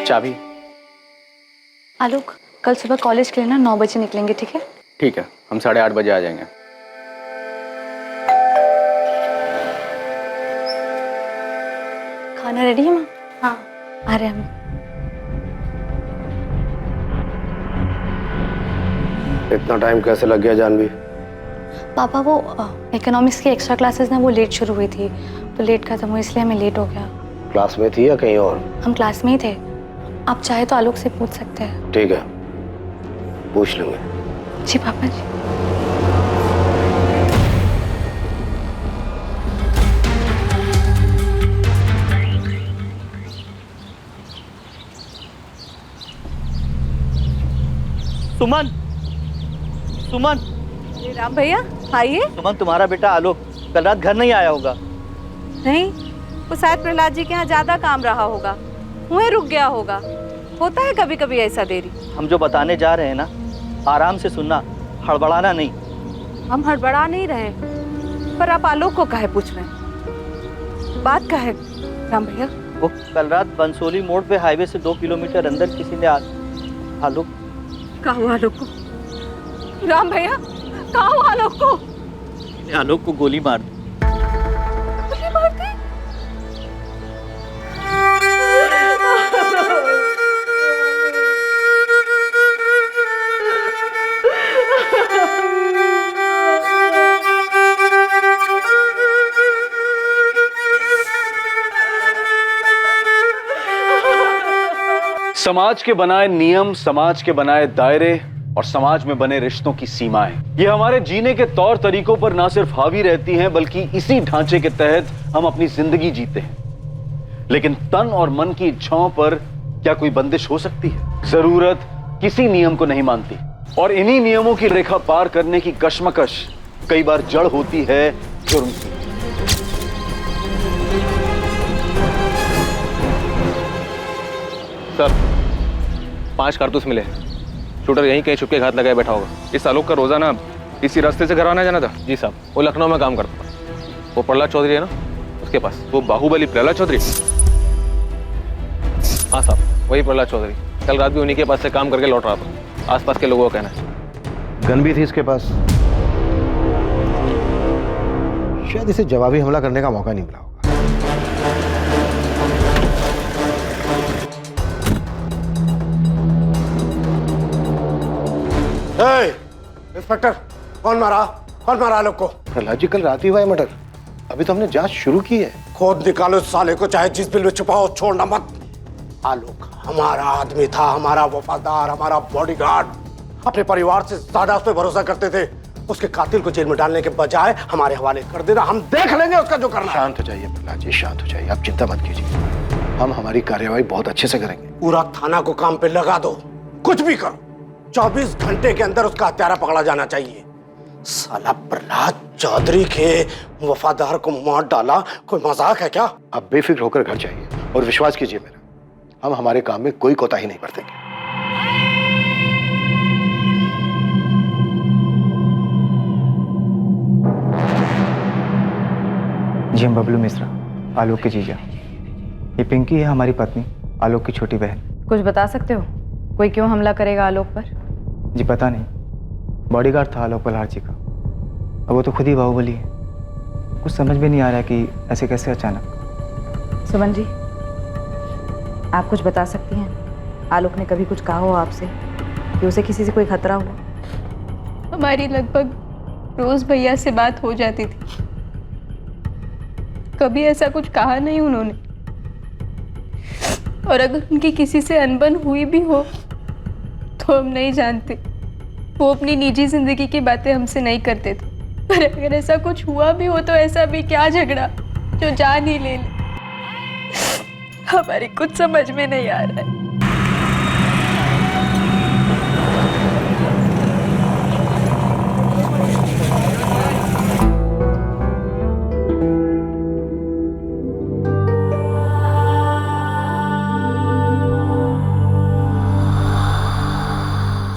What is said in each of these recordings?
चाबी। आलोक, कल सुबह कॉलेज के लिए ना 9 बजे निकलेंगे, ठीक है? ठीक है, हम 8:30 बजे आ जाएंगे। खाना रेडी है माँ? हाँ, आ रहे हैं हम। इतना टाइम कैसे लग गया जानवी? पापा वो इकोनॉमिक्स की एक्स्ट्रा क्लासेस ना वो लेट शुरू हुई थी, तो लेट खत्म हुई इसलिए हमें लेट हो गया। क्लास में थी या कहीं और? हम क्लास में ही थे। आप चाहे तो आलोक से पूछ सकते हैं। ठीक है, पूछ लूंगे। जी पापा जी। सुमन, सुमन। राम भैया आइए। सुमन, तुम्हारा बेटा आलोक कल रात घर नहीं आया होगा। नहीं, वो शायद प्रहलाद जी के यहाँ ज्यादा काम रहा होगा, वहीं रुक गया होगा। होता है कभी कभी ऐसा देरी। हम जो बताने जा रहे हैं ना, आराम से सुनना, हड़बड़ाना नहीं। हम हड़बड़ा नहीं रहे, पर आप आलोक को काहे पूछ रहे हैं? बात का है राम भैया? वो कल रात बंसोली मोड़ पे हाईवे से 2 किलोमीटर अंदर किसी ने आलोक कहा हुआ आलोक को? राम भैया कहा हुआ आलोक को? आलोक को गोली मार दी। गोली मार दी? समाज के बनाए नियम, समाज के बनाए दायरे और समाज में बने रिश्तों की सीमाएं, ये हमारे जीने के तौर तरीकों पर ना सिर्फ हावी रहती हैं, बल्कि इसी ढांचे के तहत हम अपनी जिंदगी जीते हैं। लेकिन तन और मन की इच्छाओं पर क्या कोई बंदिश हो सकती है? जरूरत किसी नियम को नहीं मानती, और इन्हीं नियमों की रेखा पार करने की कशमकश कई बार जड़ होती है जुर्म की। सर, 5 कारतूस मिले। शूटर यहीं कहीं छुपके घात लगाए बैठा होगा। इस आलोक का रोजाना इसी रास्ते से घर आना जाना था। जी साहब, वो लखनऊ में काम करता था। वो प्रहलाद चौधरी है ना, उसके पास। वो बाहुबली प्रहलाद चौधरी? हाँ साहब, वही प्रहलाद चौधरी। कल रात भी उन्हीं के पास से काम करके लौट रहा था, आसपास के लोगों का कहना है। गन भी थी इसके पास। शायद इसे जवाबी हमला करने का मौका नहीं मिला होगा। इंस्पेक्टर, कौन मारा आलोक को? प्रहलाद जी, कल रात ही हुआ है मर्डर। अभी तो हमने जांच शुरू की है। खोद निकालो साले को, चाहे जिस बिल में छुपाओ, छोड़ना मत। आलोक हमारा आदमी था, हमारा वफादार, हमारा बॉडीगार्ड। अपने परिवार से ज्यादा उस पर भरोसा करते थे। उसके कातिल को जेल में डालने के बजाय हमारे हवाले कर देना। हम देख लेंगे उसका जो करना। शांत हो जाइए प्रहलाद जी, शांत हो जाइए। आप चिंता मत कीजिए, हम हमारी कार्यवाही बहुत अच्छे से करेंगे। पूरा थाना को काम पे लगा दो, कुछ भी करो। 24 घंटे के अंदर उसका हत्यारा पकड़ा जाना चाहिए। साला प्रहलाद चौधरी के वफादार को मार डाला, कोई मजाक है क्या? आप बेफिक्र होकर घर जाइए और विश्वास कीजिए मेरा, हम हमारे काम में कोई कोताही नहीं बरतेंगे। जी, हम बबलू मिश्रा, आलोक की जीजा। ये पिंकी है, हमारी पत्नी, आलोक की छोटी बहन। कुछ बता सकते हो, कोई क्यों हमला करेगा आलोक पर? जी पता नहीं, बॉडीगार्ड था आलोक प्रहलाद जी का। अब वो तो खुद ही बाहुबली है। कुछ समझ में नहीं आ रहा कि ऐसे कैसे अचानक। सुमन जी, आप कुछ बता सकती हैं? आलोक ने कभी कुछ कहा हो आपसे कि उसे किसी से कोई खतरा हुआ? हमारी लगभग रोज भैया से बात हो जाती थी, कभी ऐसा कुछ कहा नहीं उन्होंने। और अगर उनकी किसी से अनबन हुई भी हो तो हम नहीं जानते। वो अपनी निजी जिंदगी की बातें हमसे नहीं करते थे, पर अगर ऐसा कुछ हुआ भी हो तो ऐसा भी क्या झगड़ा जो जान ही ले ले। हमारी कुछ समझ में नहीं आ रहा है।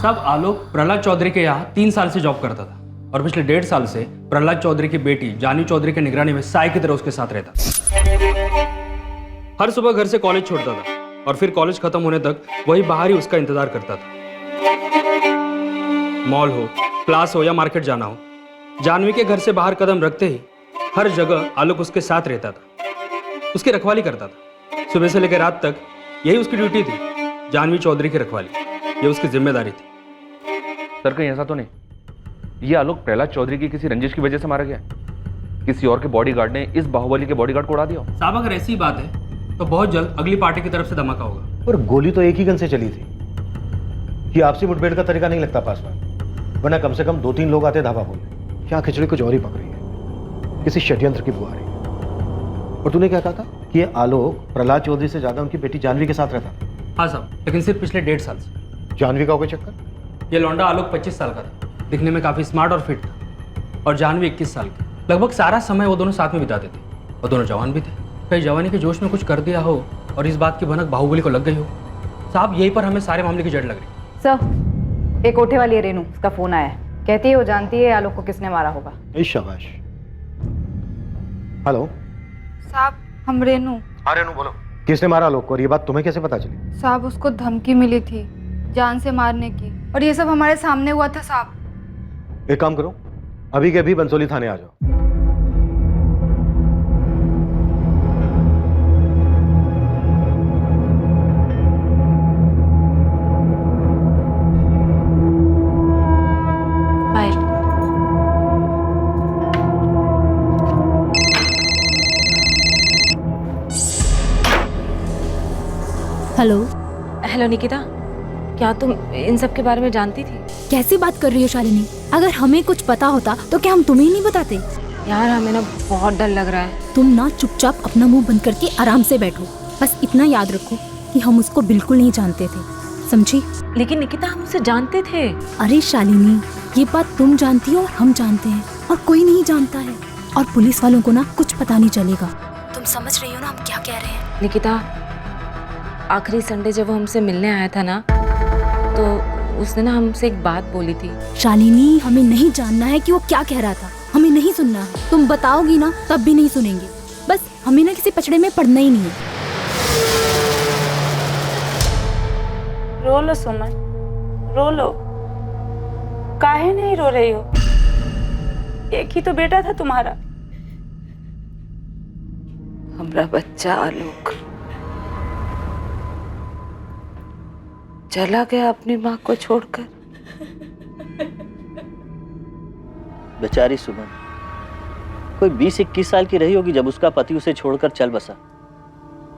साहब आलोक प्रहलाद चौधरी के यहाँ 3 साल से जॉब करता था और पिछले 1.5 साल से प्रहलाद चौधरी की बेटी जानवी चौधरी की निगरानी में साय की तरह उसके साथ रहता था। हर सुबह घर से कॉलेज छोड़ता था और फिर कॉलेज खत्म होने तक वही बाहर ही उसका इंतजार करता था। मॉल हो, क्लास हो या मार्केट जाना हो, जानवी के घर से बाहर कदम रखते ही हर जगह आलोक उसके साथ रहता था, उसकी रखवाली करता था। सुबह से लेकर रात तक यही उसकी ड्यूटी थी, जानवी चौधरी की रखवाली, ये उसकी जिम्मेदारी थी। सर कहीं ऐसा तो नहीं ये आलोक प्रहलाद चौधरी की किसी रंजिश की वजह से मारा गया है? किसी और के बॉडीगार्ड ने इस बाहुबली के बॉडीगार्ड को उड़ा दिया? साहब अगर ऐसी बात है तो बहुत जल्द अगली पार्टी की तरफ से धमाका होगा। पर गोली तो एक ही गन से चली थी। ये आपसी मुठभेड़ का तरीका नहीं लगता पासवान, वरना कम से कम 2-3 लोग आते धावा बोलने। क्या खिचड़ी कुछ और ही पक रही है, किसी षड्यंत्र की बुआ रही है। और तूने क्या कहा था कि ये आलोक प्रहलाद चौधरी से ज्यादा उनकी बेटी जानवी के साथ रहता? हाँ साहब, लेकिन सिर्फ पिछले 1.5 साल से। जानवी का हो गया चक्कर? ये लौंडा आलोक 25 साल का था, दिखने में काफी स्मार्ट और फिट था, और जानवी 21 साल की। लगभग सारा समय वो दोनों साथ में बिताते थे और दोनों जवान भी थे। कहीं जवानी के जोश में कुछ कर दिया हो और इस बात की भनक बाहुबली को लग गई हो। साहब यही पर हमें सारे मामले की जड़ लग रही। सर, एक कोठे वाली है रेनू, उसका फोन आया है, कहती है वो जानती है आलोक को किसने मारा होगा। शाबाश। हेलो साहब, हम रेनू। हाँ रेनू बोलो। किसने मारा आलोक को और ये बात तुम्हें कैसे पता चली? साहब उसको धमकी मिली थी जान से मारने की, और ये सब हमारे सामने हुआ था साहब। एक काम करो, अभी के अभी बंसोली थाने आ जाओ। बाय। हेलो। हेलो निकिता, क्या तुम इन सब के बारे में जानती थी? कैसी बात कर रही हो शालिनी? अगर हमें कुछ पता होता तो क्या हम तुम्हें नहीं बताते? यार हमें ना बहुत डर लग रहा है। तुम ना चुपचाप अपना मुंह बंद करके आराम से बैठो। बस इतना याद रखो कि हम उसको बिल्कुल नहीं जानते थे, समझी? लेकिन निकिता हम उसे जानते थे। अरे शालिनी, ये बात तुम जानती हो और हम जानते हैं, और कोई नहीं जानता है। और पुलिस वालों को ना कुछ पता नहीं चलेगा। तुम समझ रही हो ना हम क्या कह रहे हैं? निकिता, आखिरी संडे जब वो हमसे मिलने आया था ना, तो उसने ना हमसे एक बात बोली थी। शालिनी, हमें नहीं जानना है कि वो क्या कह रहा था, हमें नहीं सुनना है। तुम बताओगी ना तब भी नहीं सुनेंगे। बस हमें ना किसी पचड़े में पड़ना ही नहीं है। रो लो सुमन, रो लो। काहे नहीं रो रही हो? एक ही तो बेटा था तुम्हारा। हमारा बच्चा आलोक चला गया अपनी माँ को छोड़कर। बेचारी सुमन कोई 20-21 साल की रही होगी जब उसका पति उसे छोड़कर चल बसा।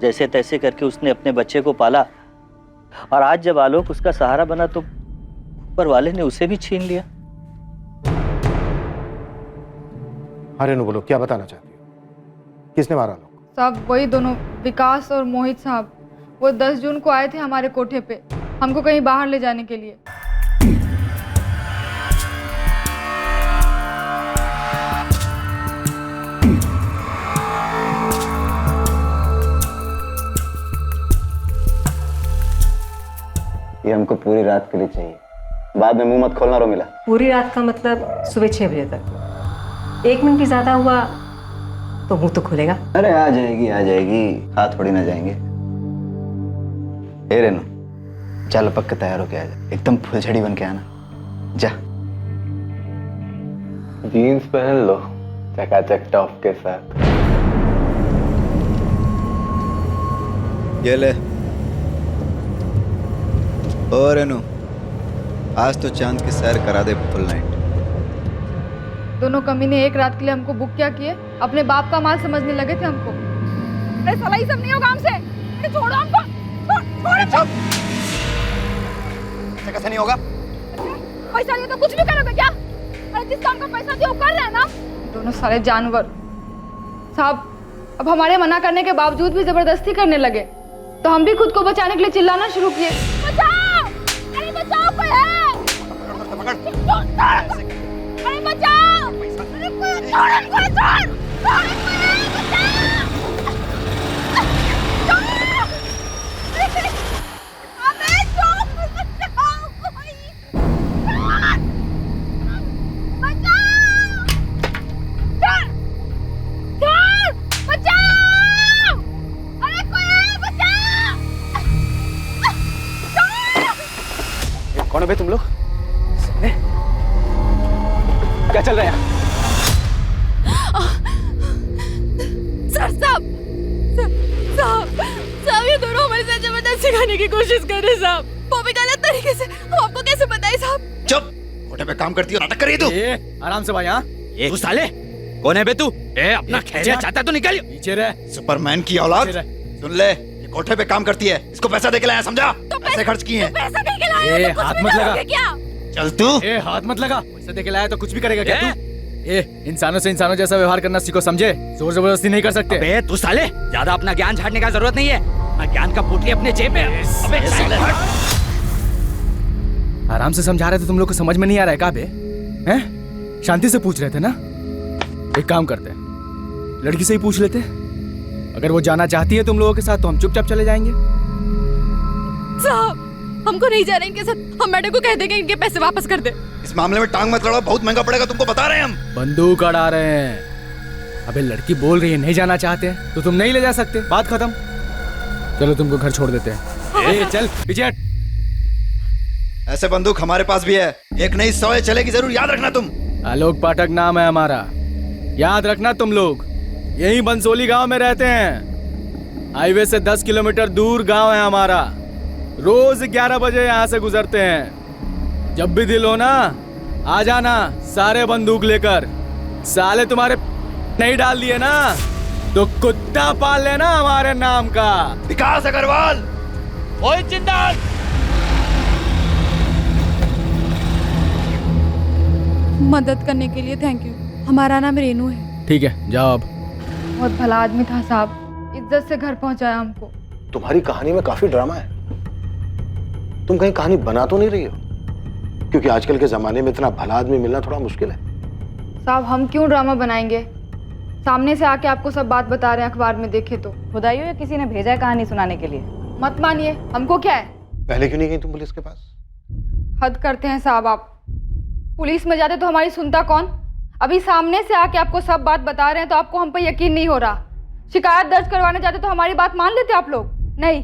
जैसे तैसे करके उसने अपने बच्चे को पाला, और आज जब आलोक उसका सहारा बना तो ऊपर वाले ने उसे भी छीन लिया। अरे नु बोलो, क्या बताना चाहती हो? किसने मारा आलोक? साहब वही दोनों, विकास और मोहित साहब। वो 10 जून को आए थे हमारे कोठे पे, हमको कहीं बाहर ले जाने के लिए। ये हमको पूरी रात के लिए चाहिए, बाद में मुंह मत खोलना। रो मिला पूरी रात का मतलब सुबह 6 बजे तक। 1 मिनट भी ज्यादा हुआ तो मुंह तो खुलेगा। अरे आ जाएगी आ जाएगी, हाथ थोड़ी ना जाएंगे। ए रेनू, चल पक के तैयार होके आ जा, एकदम फुलझड़ी बन के आना। जा जीन्स पहन लो चकाचक टॉप के साथ। ये ले। ओ रेनू, आज तो चांद की सैर करा दे फुल नाइट। दोनों कमीने एक रात के लिए हमको बुक क्या किए, अपने बाप का माल समझने लगे थे हमको। अरे साला ये सब नहीं होगा हमसे, छोड़ो हमको, छोड़ो। कैसे नहीं होगा? पैसा दिया तो कुछ भी करोगे क्या? अरे जिस काम का पैसा दिया वो कर रहे हैं ना। दोनों सारे जानवर। साहब अब हमारे मना करने के बावजूद भी जबरदस्ती करने लगे, तो हम भी खुद को बचाने के लिए चिल्लाना शुरू किए। बचाओ! अरे बचाओ, कोई है! अरे बचाओ! अरे कोई बे तुम लोग? क्या चल रहा है? सर साहब, साहब ये दोनों हमारे साथ जबरदस्ती करने की कोशिश कर रहे साहब। वो भी गलत तरीके से। हम आपको कैसे बताएं साहब? चुप, होटल पे काम करती हो, नाटक कर रही है तू। आराम से भाई। हाँ तू साले कौन है बे तू? अपना खैरियत चाहता तो निकल पीछे रह। सुपरमैन की औलाद, सुन ले, ये कोठे पे काम करती है, इसको पैसा दे के लाया, समझा? पैसे खर्च किए हैं। पैसा दे के लाया तो हाथ मत लगा। क्या? चल तू। हाथ मत लगा। पैसा दे के लाया तो कुछ भी करेगा क्या तू? इंसानों से इंसानों जैसा व्यवहार करना सीखो, समझे? जोर जबरदस्ती नहीं कर सकते। अबे तू साले, ज्यादा अपना ज्ञान झाड़ने का जरूरत नहीं है। अपना ज्ञान का पोटली अपने जेब में। अबे साले, आराम से समझा रहे थे, तुम लोग को समझ में नहीं आ रहा है क्या बे? हैं? शांति से पूछ रहे थे ना। एक काम करते हैं, लड़की से ही पूछ लेते। अगर वो जाना चाहती है तुम लोगों के साथ तो हम चुपचाप चले जाएंगे। साहब हमको नहीं जाना इनके साथ। हम मैडम को कह देंगे इनके पैसे वापस कर दे। इस मामले में टांग मत लड़ाओ, बहुत महंगा पड़ेगा तुमको, बता रहे हैं हम। बंदूक अड़ा रहे हैं। अबे लड़की बोल रही है नहीं जाना चाहते तो तुम नहीं ले जा सकते, बात खत्म। चलो तुमको घर छोड़ देते हैं। चल पीछे हट। ऐसे बंदूक हमारे पास भी है, एक नहीं 100 चलेगी जरूर, याद रखना तुम। आलोक पाठक नाम है हमारा, याद रखना तुम लोग। यही बंसोली गांव में रहते हैं। हाईवे से 10 किलोमीटर दूर गांव है हमारा। रोज 11 बजे यहाँ से गुजरते हैं। जब भी दिल हो ना आ जाना, सारे बंदूक लेकर। साले तुम्हारे नहीं डाल दिए ना तो कुत्ता पाल लेना हमारे नाम का। विकास अग्रवाल, ओए जिंदाल। मदद करने के लिए थैंक यू। हमारा नाम रेनू है। ठीक है जाओ अब। बहुत भला आदमी था साहब, इज्जत से घर पहुंचाया हमको। तुम्हारी कहानी में काफी ड्रामा है। तुम कहीं कहानी बना तो नहीं रही हो? क्योंकि आजकल के जमाने में इतना भला आदमी मिलना थोड़ा मुश्किल है। साहब हम क्यों ड्रामा बनाएंगे? सामने से आके आपको सब बात बता रहे हैं, अखबार में देखे तो। खुदाइयो या किसी ने भेजा है कहानी सुनाने के लिए? मत मानिए, हमको क्या है। पहले क्यों नहीं गई तुम पुलिस के पास? हद करते हैं साहब आप। पुलिस में जाते तो हमारी सुनता कौन? अभी सामने से आके आपको सब बात बता रहे हैं तो आपको हम पर यकीन नहीं हो रहा। शिकायत दर्ज करवाने जाते तो हमारी बात मान लेते आप लोग? नहीं,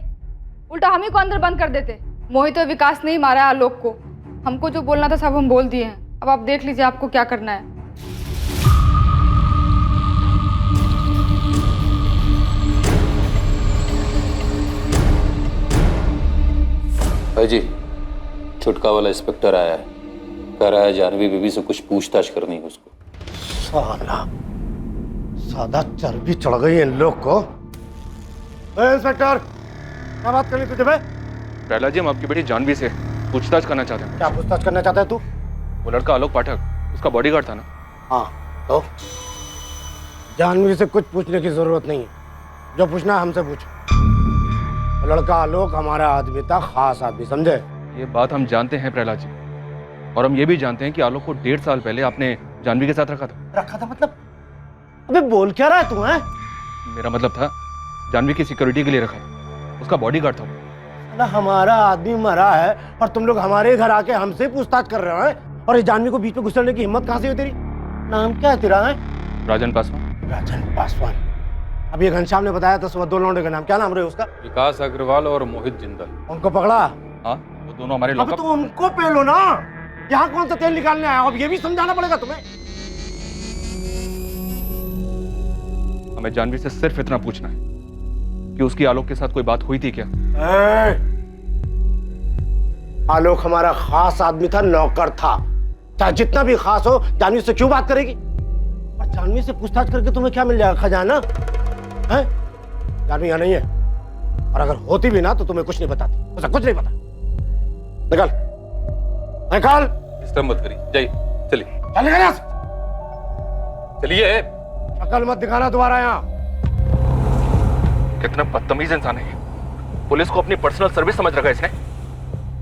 उल्टा हम ही को अंदर बंद कर देते। मोहित और विकास नहीं मारा है आलोक को। हमको जो बोलना था सब हम बोल दिए हैं। अब आप देख लीजिए आपको क्या करना है। भाई जी, छुटका वाला इंस्पेक्टर आया है, कह रहा है जानवी बीबी से कुछ पूछताछ करनी है उसको। साला सादा चर्बी चढ़ गई है इन लोग को। इंस्पेक्टर, क्या बात करनी तुझे? प्रहलाद जी, हम आपकी बेटी जानवी से पूछताछ करना चाहते हैं। क्या पूछताछ करना चाहता है तू? वो लड़का आलोक पाठक, उसका बॉडीगार्ड था ना। हाँ तो जानवी से कुछ पूछने की जरूरत नहीं है। जो पूछना है हमसे पूछ। लड़का आलोक हमारा आदमी था, खास आदमी, समझे? ये बात हम जानते हैं प्रहलाद जी, और हम ये भी जानते हैं कि आलोक को 1.5 साल पहले आपने जानवी के साथ रखा था। मतलब? अबे बोल क्या रहा है तू? है मेरा मतलब था जानवी की सिक्योरिटी के लिए रखा था, उसका बॉडीगार्ड था। हमारा आदमी मरा है और तुम लोग हमारे घर आके हमसे पूछताछ कर रहे हो। और इस जानवी को बीच में घुसने की हिम्मत कहाँ से हुई तेरी? नाम क्या है तेरा? है राजन पासवान। राजन पासवान। अब ये घनश्याम ने बताया था सुबह 2 लौंडे का नाम, क्या नाम रहे उसका? विकास अग्रवाल और मोहित जिंदल। उनको पकड़ा? हाँ, वो दोनों हमारे अब तो उनको पेलो ना। यहाँ कौन सा तेल निकालने आया? अब ये भी समझाना पड़ेगा तुम्हें। हमें जानवी से सिर्फ इतना पूछना है कि उसकी आलोक के साथ कोई बात हुई थी क्या? आलोक हमारा खास आदमी था, नौकर था। चाहे जितना भी खास हो, जानवी से क्यों बात करेगी? और जानवी से पूछताछ करके तुम्हें क्या मिल जाएगा? खजाना है? जानवी यहाँ नहीं है, और अगर होती भी ना तो तुम्हें कुछ नहीं बताती। उसे कुछ नहीं पता। निकल निकल। डिस्टर्ब मत करिए, जाइए, चलिए। चल निकल यहाँ से। चलिए। अकल मत दिखाना दोबारा यहाँ। कितना बदतमीज इंसान है। पुलिस को अपनी पर्सनल सर्विस समझ रखा है इसने।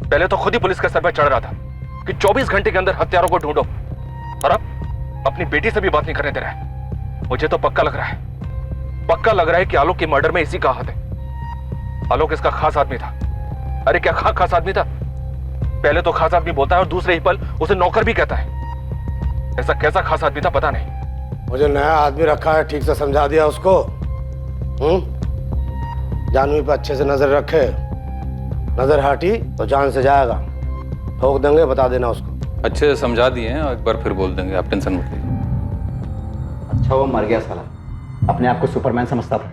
पहले तो खुद ही पुलिस के सर पर चढ़ रहा था कि 24 घंटे के अंदर हत्यारों को ढूंढो, और अब अपनी बेटी से भी बात नहीं करने दे रहा है। मुझे तो पक्का लग रहा है कि आलोक के मर्डर में इसी का हाथ है। आलोक इसका खास आदमी था। अरे क्या खास आदमी था? पहले तो खास आदमी बोलता है और दूसरे ही पल उसे नौकर भी कहता है। ऐसा कैसा खास आदमी था पता नहीं। मुझे नया आदमी रखा है, ठीक से समझा दिया उसको। जानवी पे अच्छे से नजर रखे। नजर हटी तो जान से जाएगा। ठोक देंगे, बता देना उसको। अच्छे से समझा दिए हैं और एक बार फिर बोल देंगे, आप टेंशन मत लीजिए। अच्छा वो मर गया साला, अपने आप को सुपरमैन समझता था।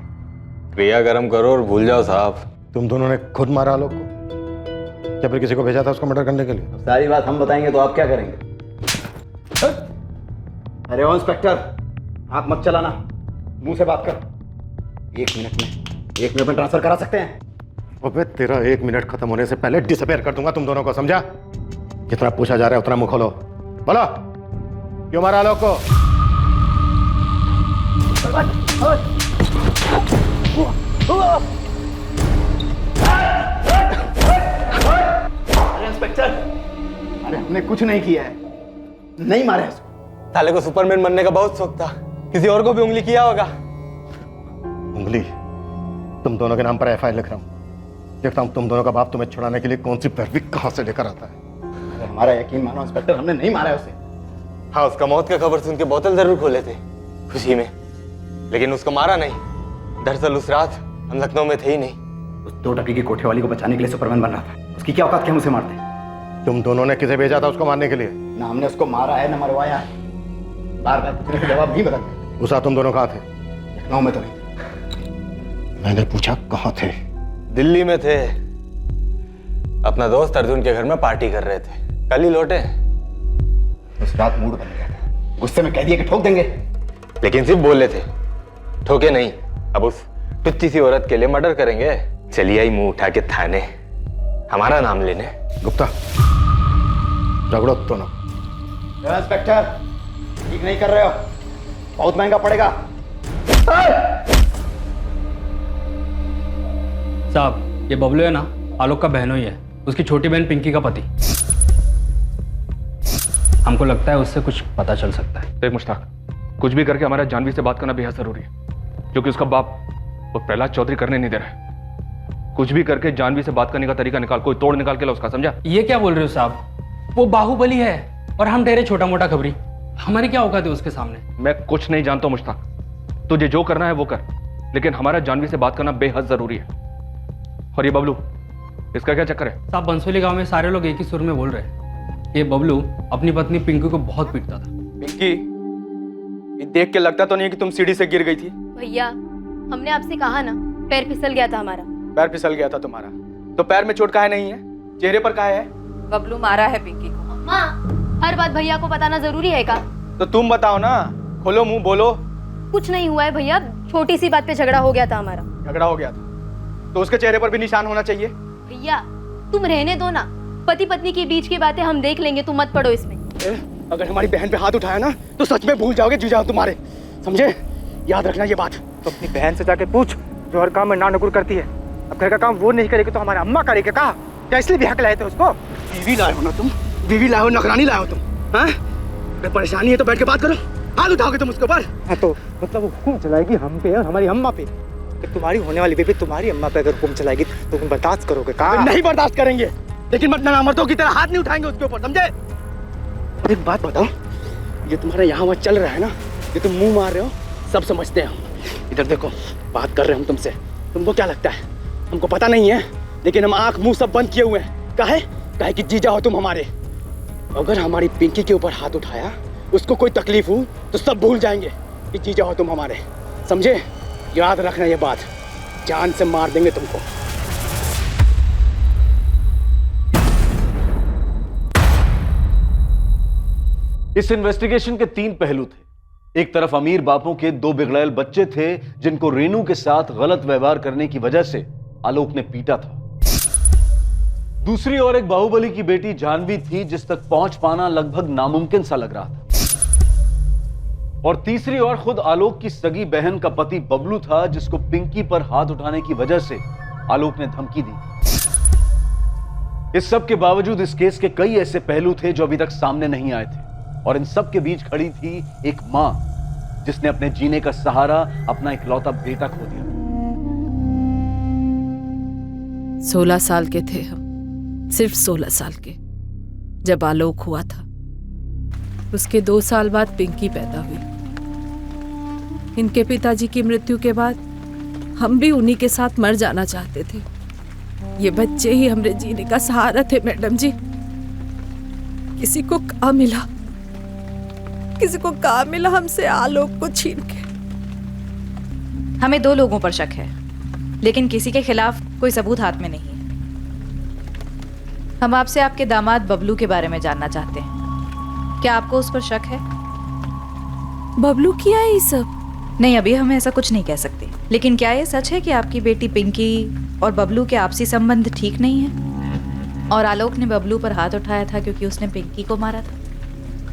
क्रिया कर्म करो और भूल जाओ साहब। तुम दोनों ने खुद मारा आलोक को, या फिर किसी को भेजा था उसको मर्डर करने के लिए? सारी बात हम बताएंगे तो आप क्या करेंगे? अरे ओ इंस्पेक्टर, आंख मत चलाना, मुंह से बात कर। 1 मिनट में ट्रांसफर करा सकते हैं। अबे तेरा 1 मिनट खत्म होने से पहले डिसअपियर कर दूंगा तुम दोनों को, समझा? जितना पूछा जा रहा है उतना मुंह खोलो। बोलो, क्यों मारा आलोक को? अरे इंस्पेक्टर, अरे हमने कुछ नहीं किया है, नहीं मारे उसको। साले को सुपरमैन बनने का बहुत शौक था, किसी और को भी उंगली किया होगा। उंगली? तुम दोनों के नाम पर एफआईआर लिख रहा हूं, देखता हूं तुम दोनों का बाप तुम्हें छुड़ाने के लिए कौन सी पैरवी कहां से लेकर आता है। हमारा यकीन मानो इंस्पेक्टर, हमने नहीं मारा है उसे। हाँ, उसका मौत का खबर सुन के बोतल जरूर खोले थे खुशी में, लेकिन उसको मारा नहीं। दरअसल उस रात हम लखनऊ में थे ही नहीं। उस 2 टकी की कोठे वाली को बचाने के लिए सुपरमैन बन रहा था। उसकी क्या औकात कि हम उसे मारते? तुम दोनों ने किसे भेजा था उसको मारने के लिए? ना हमने उसको मारा है ना मरवाया है। बार बार पूछने का जवाब नहीं बदलते। उस रात तुम दोनों कहाँ थे? लखनऊ में तो नहीं। मैंने पूछा कहाँ थे? दिल्ली में थे, अपना दोस्त अर्जुन के घर में पार्टी कर रहे थे, कल ही लौटे। उस रात मूड बन गया था, गुस्से में कह दिया कि ठोक देंगे, लेकिन सिर्फ बोले थे, ठोके नहीं। अब उस टुच्ची सी औरत के लिए मर्डर करेंगे? चलिए आई मुंह उठा के थाने, हमारा नाम लेने। गुप्ता, रगड़ो दोनों। इंस्पेक्टर, ठीक नहीं कर रहे हो, बहुत महंगा पड़ेगा। साहब, ये बबलू है ना, आलोक का बहनोई है, उसकी छोटी बहन पिंकी का पति। हमको लगता है उससे कुछ पता चल सकता है। देख मुश्ताक, कुछ भी करके हमारा जानवी से बात करना बेहद जरूरी है, क्योंकि उसका बाप वो प्रहलाद चौधरी करने नहीं दे रहा है। कुछ भी करके जानवी से बात करने का तरीका निकाल, कोई तोड़ निकाल के ला उसका, समझा? ये क्या बोल रहे हो साहब? वो बाहुबली है और हम ठहरे छोटा मोटा खबरी, हमारी क्या औकात है उसके सामने? मैं कुछ नहीं जानता हूं मुश्ताक, तुझे जो करना है वो कर, लेकिन हमारा जानवी से बात करना बेहद जरूरी है। और ये बबलू, इसका क्या चक्कर है? साहब, बंसोली गांव में सारे लोग एक ही सुर में बोल रहे हैं, ये बबलू अपनी पत्नी पिंकी को बहुत पीटता था। पिंकी, ये देख के लगता तो नहीं कि तुम सीढ़ी से गिर गई थी। भैया, हमने आपसे कहा ना, पैर फिसल गया था हमारा। पैर फिसल गया था तुम्हारा, तो पैर में चोट काहे नहीं है, चेहरे पर काहे है? बबलू मारा है पिंकी को। माँ, हर बात भैया को बताना जरूरी है क्या? तो तुम बताओ ना, खोलो मुंह, बोलो। कुछ नहीं हुआ है भैया, छोटी सी बात पे झगड़ा हो गया था हमारा। झगड़ा हो गया था तो उसके चेहरे पर भी निशान होना चाहिए। भैया, तुम रहने दो ना, पति पत्नी के बीच की बातें हम देख लेंगे, तुम मत पड़ो इसमें। अगर हमारी बहन पे हाथ उठाया ना तो सच में भूल जाओगे जीजा तुम्हारे, समझे? याद रखना ये बात। तो अपनी बहन से जाके पूछ, जो हर काम में ना नुकुर करती है। अब घर का काम वो नहीं करेगी तो हमारे अम्मा करेगी क्या? क्या इसलिए ब्याह के लाए थे उसको? बीवी लाए हो ना तुम, बीवी लाए हो, नौकरानी लाए हो तुम, हाँ? अगर परेशानी है तो बैठ के बात करो, हाथ उठाओगे तुम उसके ऊपर? हाँ, तो मतलब वो हुक्म चलाएगी हम पे और हमारी अम्मा पे। तुम्हारी होने वाली बेबी तुम्हारी अम्मा पे अगर हुक्म चलाएगी तो तुम बर्दाश्त करोगे? कहा नहीं बर्दाश्त करेंगे, लेकिन मतलब नामर्दों की तरह हाथ नहीं उठाएंगे उसके ऊपर, समझे? एक बात बताओ, ये तुम्हारा यहाँ वहाँ चल रहा है ना, ये तुम मुंह मार रहे हो, सब समझते हैं हम। इधर देखो, बात कर रहे हैं हम तुमसे, तुमको क्या लगता है हमको पता नहीं है? लेकिन हम आंख मुंह सब बंद किए हुए हैं। काहे कि जीजा हो तुम हमारे। अगर हमारी पिंकी के ऊपर हाथ उठाया, उसको कोई तकलीफ हो तो सब भूल जाएंगे कि जीजा हो तुम हमारे, समझे? याद रखना ये बात, जान से मार देंगे तुमको। इस इन्वेस्टिगेशन के 3 पहलू थे। एक तरफ अमीर बापों के 2 बिगड़ैल बच्चे थे जिनको रेनू के साथ गलत व्यवहार करने की वजह से आलोक ने पीटा था। दूसरी ओर एक बाहुबली की बेटी जानवी थी जिस तक पहुंच पाना लगभग नामुमकिन सा लग रहा था। और तीसरी ओर खुद आलोक की सगी बहन का पति बबलू था जिसको पिंकी पर हाथ उठाने की वजह से आलोक ने धमकी दी। इस सब के बावजूद इस केस के कई ऐसे पहलू थे जो अभी तक सामने नहीं आए थे, और इन सब के बीच खड़ी थी एक मां जिसने अपने जीने का सहारा अपना इकलौता बेटा खो दिया। 16 साल के थे हम, सिर्फ 16 साल के, जब आलोक हुआ था। उसके 2 साल बाद पिंकी पैदा हुई। इनके पिताजी की मृत्यु के बाद हम भी उन्हीं के साथ मर जाना चाहते थे। ये बच्चे ही हमारे जीने का सहारा थे मैडम जी। किसी को कहाँ मिला, किसी को कहाँ मिला हमसे आलोक को छीन के। हमें 2 लोगों पर शक है, लेकिन किसी के खिलाफ कोई सबूत हाथ में नहीं है। हम आपसे आपके दामाद बबलू के बारे में जानना चाहते हैं। क्या आपको उस पर शक है? बबलू किया है ये सब? नहीं, अभी हम ऐसा कुछ नहीं कह सकते, लेकिन क्या ये सच है कि आपकी बेटी पिंकी और बबलू के आपसी संबंध ठीक नहीं है और आलोक ने बबलू पर हाथ उठाया था क्योंकि उसने पिंकी को मारा था?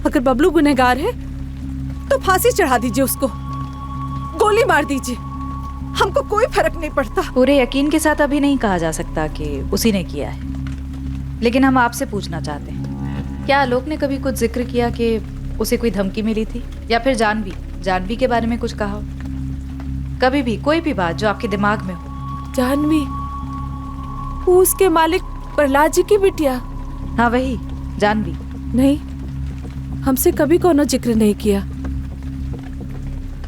अगर बबलू गुनहगार है तो फांसी चढ़ा दीजिए उसको, गोली मार दीजिए, हमको कोई फर्क नहीं पड़ता। पूरे यकीन के साथ अभी नहीं कहा जा सकता कि उसी ने किया है, लेकिन हम आपसे पूछना चाहते हैं, क्या आलोक ने कभी कुछ जिक्र किया कि उसे कोई धमकी मिली थी, या फिर जानवी के बारे में कुछ कहा हो? कभी भी कोई भी बात जो आपके दिमाग में हो। जानवी, वो उसके मालिक प्रहलाद जी की बिटिया? हाँ वही जानवी। नहीं, हमसे कभी कोनो जिक्र नहीं किया।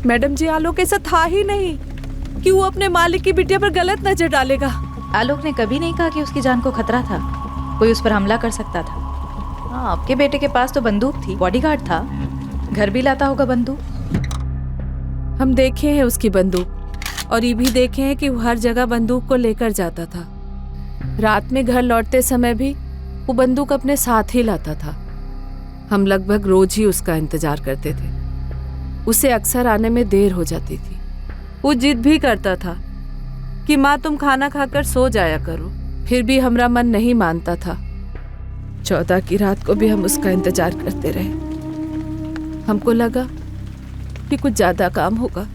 मैडम जी, आलोक ऐसा था ही नहीं कि वो अपने मालिक की बिटिया पर गलत नजर डालेगा। आलोक ने कभी नहीं कहा कि उसकी जान को खतरा था, कोई उस पर हमला कर सकता था। हाँ, आपके बेटे के पास तो बंदूक थी, बॉडीगार्ड था, घर भी लाता होगा बंदूक। हम देखे हैं उसकी बंदूक, और ये भी देखे हैं कि वो हर जगह बंदूक को लेकर जाता था। रात में घर लौटते समय भी वो बंदूक अपने साथ ही लाता था। हम लगभग रोज ही उसका इंतजार करते थे। उसे अक्सर आने में देर हो जाती थी। वो जिद भी करता था कि माँ तुम खाना खाकर सो जाया करो, फिर भी हमारा मन नहीं मानता था। 14 की रात को भी हम उसका इंतजार करते रहे। हमको लगा कि कुछ ज्यादा काम होगा,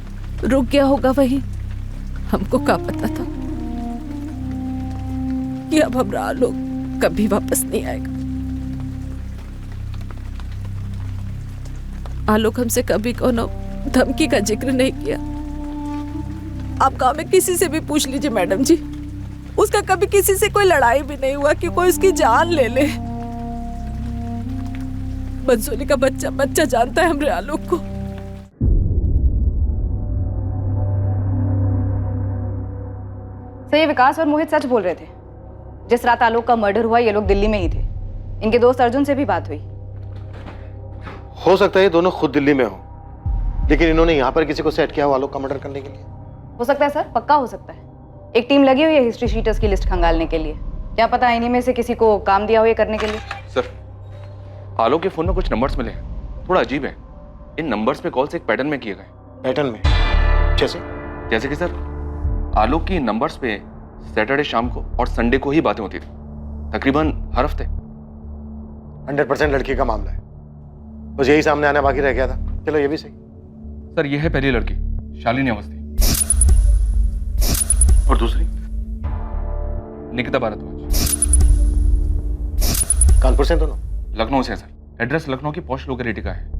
रुक गया होगा वहीं। हमको क्या पता था कि अब हमारा आलोक कभी वापस नहीं आएगा। आलोक हमसे कभी कोनो धमकी का जिक्र नहीं किया। आप गांव में किसी से भी पूछ लीजिए मैडम जी, उसका कभी किसी से कोई लड़ाई भी नहीं हुआ कि कोई उसकी जान ले ले। बंसोली का बच्चा जानता है हमरे आलोक को। सर, ये विकास और मोहित सच बोल रहे थे। जिस रात आलोक का मर्डर हुआ ये लोग दिल्ली में ही थे। इनके दोस्त अर्जुन से भी बात हुई। हो सकता है ये दोनों खुद दिल्ली में हो, लेकिन इन्होंने यहाँ पर किसी को सेट किया हो आलोक का मर्डर करने के लिए। हो सकता है सर, पक्का हो सकता है। एक टीम लगी हुई है हिस्ट्री शीटर्स की लिस्ट खंगालने के लिए। क्या पता इन्हीं में से किसी को काम दिया हो ये करने के लिए। सर, आलोक के फोन में कुछ नंबर्स मिले हैं, थोड़ा अजीब है। इन नंबर्स पे कॉल्स एक पैटर्न में किए गए। पैटर्न में? जैसे कि सर, आलोक की नंबर्स पे सैटरडे शाम को और संडे को ही बातें होती थी, तकरीबन हर हफ्ते। 100% लड़की का मामला है, बस यही सामने आना बाकी रह गया था। चलो ये भी सही। सर, ये है पहली लड़की शालिनी अवस्थी, और दूसरी निकिता भारद्वाज। कानपुर से दोनों? लखनऊ से है सर। एड्रेस लखनऊ की पॉश लोकेलिटी का है।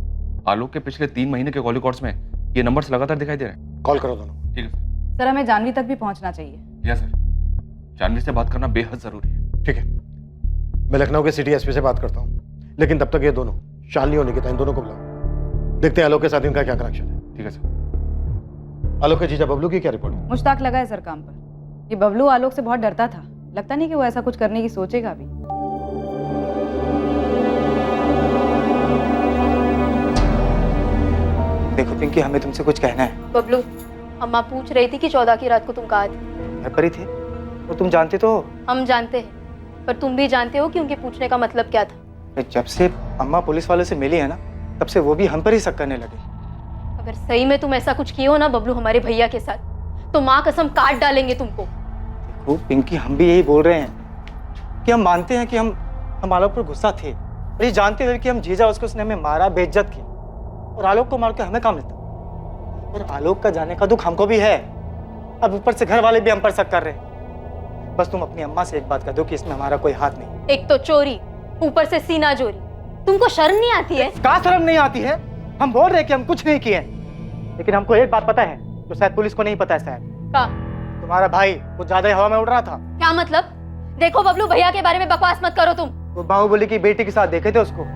आलोक के पिछले 3 महीने के कॉल रिकॉर्ड्स में ये नंबर्स लगातार दिखाई दे रहे हैं। कॉल करो दोनों। ठीक है सर। सर, हमें जानवी तक भी पहुंचना चाहिए। यस सर, जानवी से बात करना बेहद जरूरी है। ठीक है, मैं लखनऊ के सिटी एसपी से बात करता हूँ, लेकिन तब तक ये दोनों शालिनी और निकिता, इन दोनों को बुलाओ, देखते हैं आलोक के साथ इनका क्या कनेक्शन है। ठीक है सर। आलोक के जीजा बबलू की क्या रिपोर्ट? मुश्ताक लगा है सर काम पर। ये बबलू आलोक से बहुत डरता था, लगता नहीं कि वो ऐसा कुछ करने की सोचेगा भी। देखो पिंकी, हमें तुमसे कुछ कहना है। बबलू, अम्मा पूछ रही थी कि 14 की रात को तुम कहाँ थे। घर पर ही थे, और तुम जानते तो हो। हम जानते हैं, पर तुम भी जानते हो कि उनके पूछने का मतलब क्या था। जब से अम्मा पुलिस वालों से मिली है ना, तब से वो भी हम पर ही शक करने लगे। अगर सही में तुम ऐसा कुछ किए हो ना बबलू हमारे भैया के साथ, तो माँ कसम काट डालेंगे तुमको। देखो पिंकी, हम भी यही बोल रहे हैं कि हम मानते हैं कि हम आलोक पर गुस्सा थे, और ये जानते हुए कि हम जीजा उसने हमें मारा, बेइज्जत किया, और आलोक को मार के हमें काम मिलता। और आलोक का जाने का दुख हमको भी है। अब ऊपर से घर वाले भी हम पर शक कर रहे हैं। बस तुम अपनी अम्मा से एक बात कह दो कि इसमें हमारा कोई हाथ नहीं। एक तो चोरी, ऊपर से सीना जोरी। तुमको शर्म नहीं आती है? क्या शर्म नहीं आती है? हम बोल रहे हैं कि हम कुछ नहीं किए, लेकिन हमको एक बात पता है जो शायद पुलिस को नहीं पता है। शायद तुम्हारा भाई कुछ ज्यादा ही हवा में उड़ रहा था। क्या मतलब? देखो बबलू, भैया के बारे में बकवास मत करो तुम। वो बाहुबली की बेटी के साथ देखे थे उसको।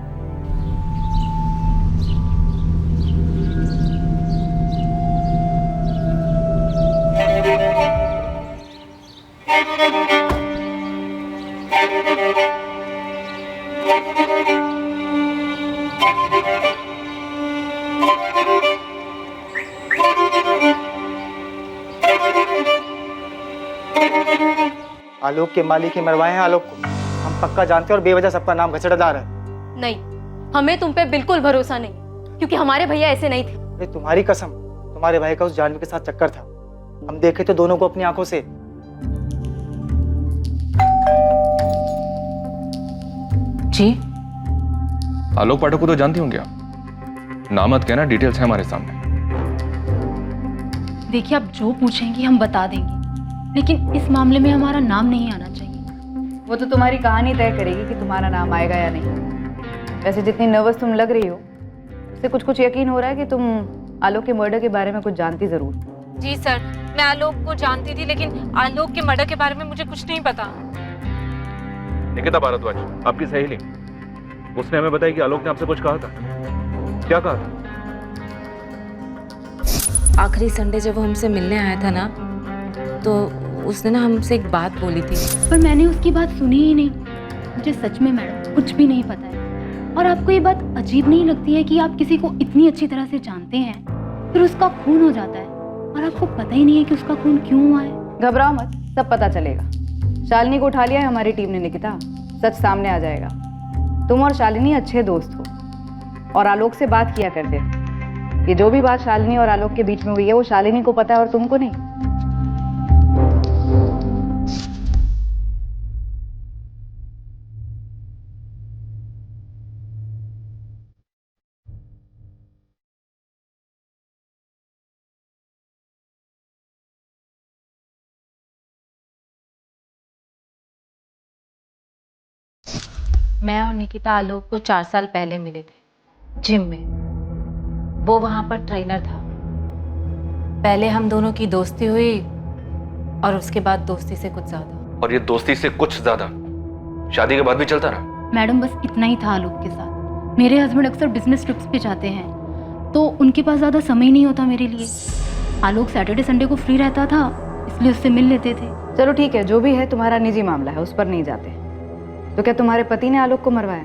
आलोक के मालिक ही मरवाए हैं आलोक को, हम पक्का जानते हैं और बेवजह सबका नाम घचड़ा डाल रहा है। नहीं, हमें तुम पे बिल्कुल भरोसा नहीं, क्योंकि हमारे भैया ऐसे नहीं थे। अरे तुम्हारी कसम, तुम्हारे भाई का उस जानवी के साथ चक्कर था, हम देखे थे दोनों को अपनी आंखों से। जी आलोक पाठक को तो जानती होंगे आप, नाम मत कहना, डिटेल्स है हमारे सामने। देखिए, आप जो पूछेंगी हम बता देंगे, लेकिन इस मामले में हमारा नाम नहीं आना चाहिए। वो तो तुम्हारी कहानी तय करेगी कि तुम्हारा नाम आएगा या नहीं। वैसे जितनी नर्वस तुम लग रही हो, उससे कुछ कुछ यकीन हो रहा है कि तुम आलोक के मर्डर के बारे में कुछ जानती जरूर। जी सर, मैं आलोक को जानती थी, लेकिन आलोक के मर्डर के बारे में मुझे कुछ नहीं पता। निकिता भारद्वाज, आपकी सहेली, उसने हमें बताया कि आलोक ने आपसे कुछ कहा था। क्या कहा था? आखिरी संडे जब वो हमसे मिलने आया था ना, तो उसने ना हमसे एक बात बोली थी। पर मैंने उसकी बात सुनी ही नहीं। मुझे सच में मैडम कुछ भी नहीं पता है। और आपको ये बात अजीब नहीं लगती है कि आप किसी को इतनी अच्छी तरह से जानते हैं, फिर उसका खून हो जाता है और आपको पता ही नहीं है कि उसका खून क्यों हुआ है? घबराओ मत, सब पता चलेगा। शालिनी को उठा लिया है हमारी टीम ने निकिता, सच सामने आ जाएगा। तुम और शालिनी अच्छे दोस्त हो और आलोक से बात किया करते थे। ये जो भी बात शालिनी और आलोक के बीच में हुई है, वो शालिनी को पता है और तुमको नहीं। मैं और निकिता आलोक को 4 साल पहले मिले थे जिम में। वो वहां पर ट्रेनर था। पहले हम दोनों की दोस्ती हुई और उसके बाद दोस्ती से कुछ ज्यादा। और ये दोस्ती से कुछ ज्यादा शादी के बाद भी चलता रहा? मैडम बस इतना ही था आलोक के साथ। मेरे हस्बैंड अक्सर बिजनेस ट्रिप्स पे जाते हैं, तो उनके पास ज़्यादा समय नहीं होता मेरे लिए। आलोक सैटरडे संडे को फ्री रहता था, इसलिए उससे मिल लेते थे। चलो ठीक है, जो भी है तुम्हारा निजी मामला है, उस पर नहीं जाते। तो क्या तुम्हारे पति ने आलोक को मरवाया?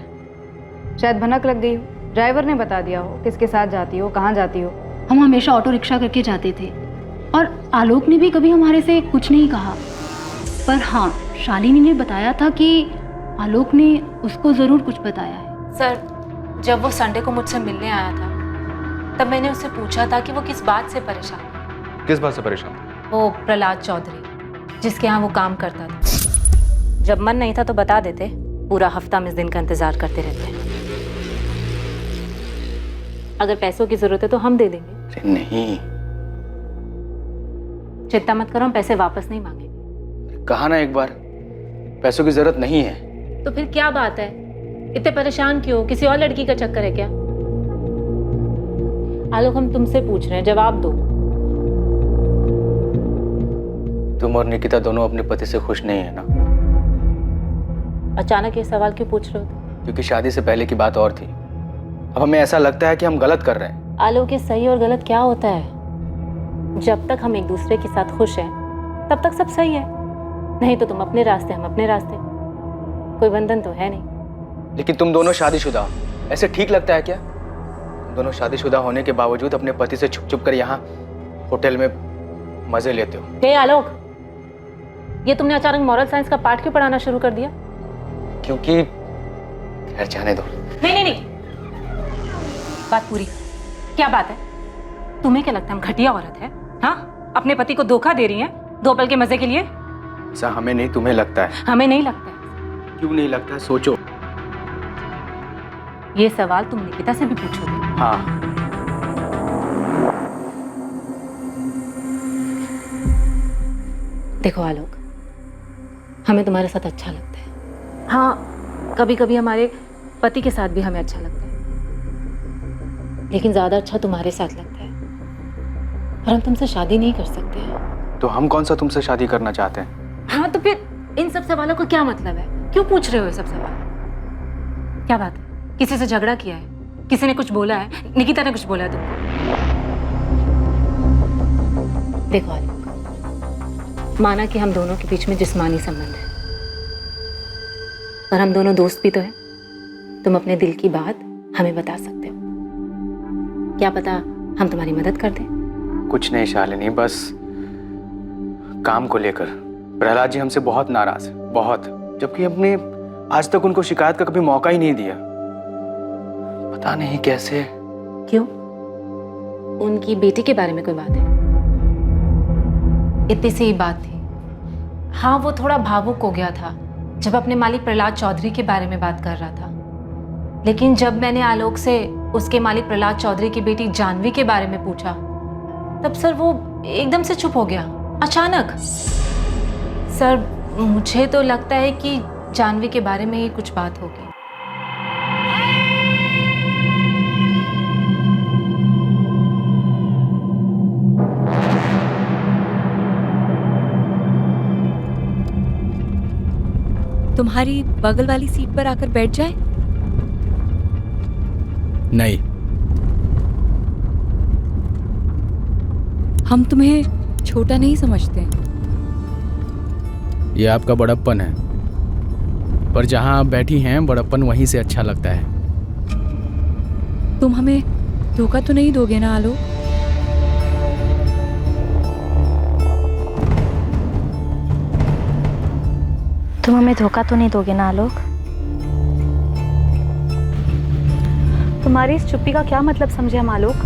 शायद भनक लग गई हो, ड्राइवर ने बता दिया हो किसके साथ जाती हो, कहाँ जाती हो। हम हमेशा ऑटो रिक्शा करके जाते थे और आलोक ने भी कभी हमारे से कुछ नहीं कहा। पर हाँ, शालिनी ने बताया था कि आलोक ने उसको ज़रूर कुछ बताया है। सर, जब वो संडे को मुझसे मिलने आया था, तब मैंने उससे पूछा था कि वो किस बात से परेशान है। किस बात से परेशान? वो प्रहलाद चौधरी, जिसके यहाँ वो काम करता था। जब मन नहीं था तो बता देते, पूरा हफ्ता हम इस दिन का इंतजार करते रहते हैं। अगर पैसों की जरूरत है तो हम दे देंगे। नहीं, चिंता मत करो, हम पैसे वापस नहीं मांगेंगे। कहा ना एक बार, पैसों की जरूरत नहीं है। तो फिर क्या बात है, इतने परेशान क्यों? किसी और लड़की का चक्कर है क्या? आलोक, हम तुमसे पूछ रहे हैं, जवाब दो। तुम और निकिता दोनों अपने पति से खुश नहीं है ना? अचानक ये सवाल क्यों पूछ रहे हो? क्योंकि शादी से पहले की बात और थी, अब हमें ऐसा लगता है कि हम गलत कर रहे हैं। आलोक, ये सही और गलत क्या होता है? जब तक हम एक दूसरे के साथ खुश हैं, तब तक सब सही है। नहीं तो तुम अपने रास्ते, हम अपने रास्ते, कोई बंधन तो है नहीं। लेकिन तुम दोनों शादीशुदा हो, ऐसे ठीक लगता है क्या? तुम दोनों शादीशुदा होने के बावजूद अपने पति से छुप छुप कर यहाँ होटल में मजे लेते हो। हे आलोक, ये तुमने अचानक मॉरल साइंस का पाठ क्यों पढ़ाना शुरू कर दिया? क्योंकि खैर, जाने दो। नहीं, बात पूरी। क्या बात है? तुम्हें क्या लगता है हम घटिया औरत है? हाँ, अपने पति को धोखा दे रही हैं 2 पल के मजे के लिए? ऐसा हमें नहीं, तुम्हें लगता है। हमें नहीं लगता है। क्यों नहीं लगता है? सोचो। ये सवाल तुम निकिता से भी पूछोगे? हाँ। देखो आलोक, हमें तुम्हारे साथ अच्छा लगता है। हाँ, कभी कभी हमारे पति के साथ भी हमें अच्छा लगता है, लेकिन ज्यादा अच्छा तुम्हारे साथ लगता है। और हम तुमसे शादी नहीं कर सकते हैं। तो हम कौन सा तुमसे शादी करना चाहते हैं? हाँ, तो फिर इन सब सवालों का क्या मतलब है? क्यों पूछ रहे हो ये सब सवाल? क्या बात है? किसी से झगड़ा किया है? किसी ने कुछ बोला है? निकिता ने कुछ बोला है तुमको? देखो आलोक, माना कि हम दोनों के बीच में जिस्मानी संबंध है, पर हम दोनों दोस्त भी तो हैं। तुम अपने दिल की बात हमें बता सकते हो। क्या पता हम तुम्हारी मदद कर दें। कुछ नहीं शालिनी, बस काम को लेकर। प्रहलाद जी हमसे बहुत नाराज है, बहुत, जबकि हमने आज तक उनको शिकायत का कभी मौका ही नहीं दिया। पता नहीं कैसे। क्यों? उनकी बेटी के बारे में कोई बात है? इतनी सी ही बात थी। हाँ, वो थोड़ा भावुक हो गया था जब अपने मालिक प्रहलाद चौधरी के बारे में बात कर रहा था, लेकिन जब मैंने आलोक से उसके मालिक प्रहलाद चौधरी की बेटी जानवी के बारे में पूछा, तब सर वो एकदम से चुप हो गया, अचानक। सर, मुझे तो लगता है कि जानवी के बारे में ही कुछ बात होगी। तुम्हारी बगल वाली सीट पर आकर बैठ जाए? नहीं। हम तुम्हें छोटा नहीं समझते। ये आपका बड़प्पन है, पर जहां आप बैठी हैं बड़प्पन वहीं से अच्छा लगता है। तुम हमें धोखा तो नहीं दोगे ना आलोक? तुम हमें धोखा तो नहीं दोगे ना आलोक? तुम्हारी इस चुप्पी का क्या मतलब समझे हम आलोक?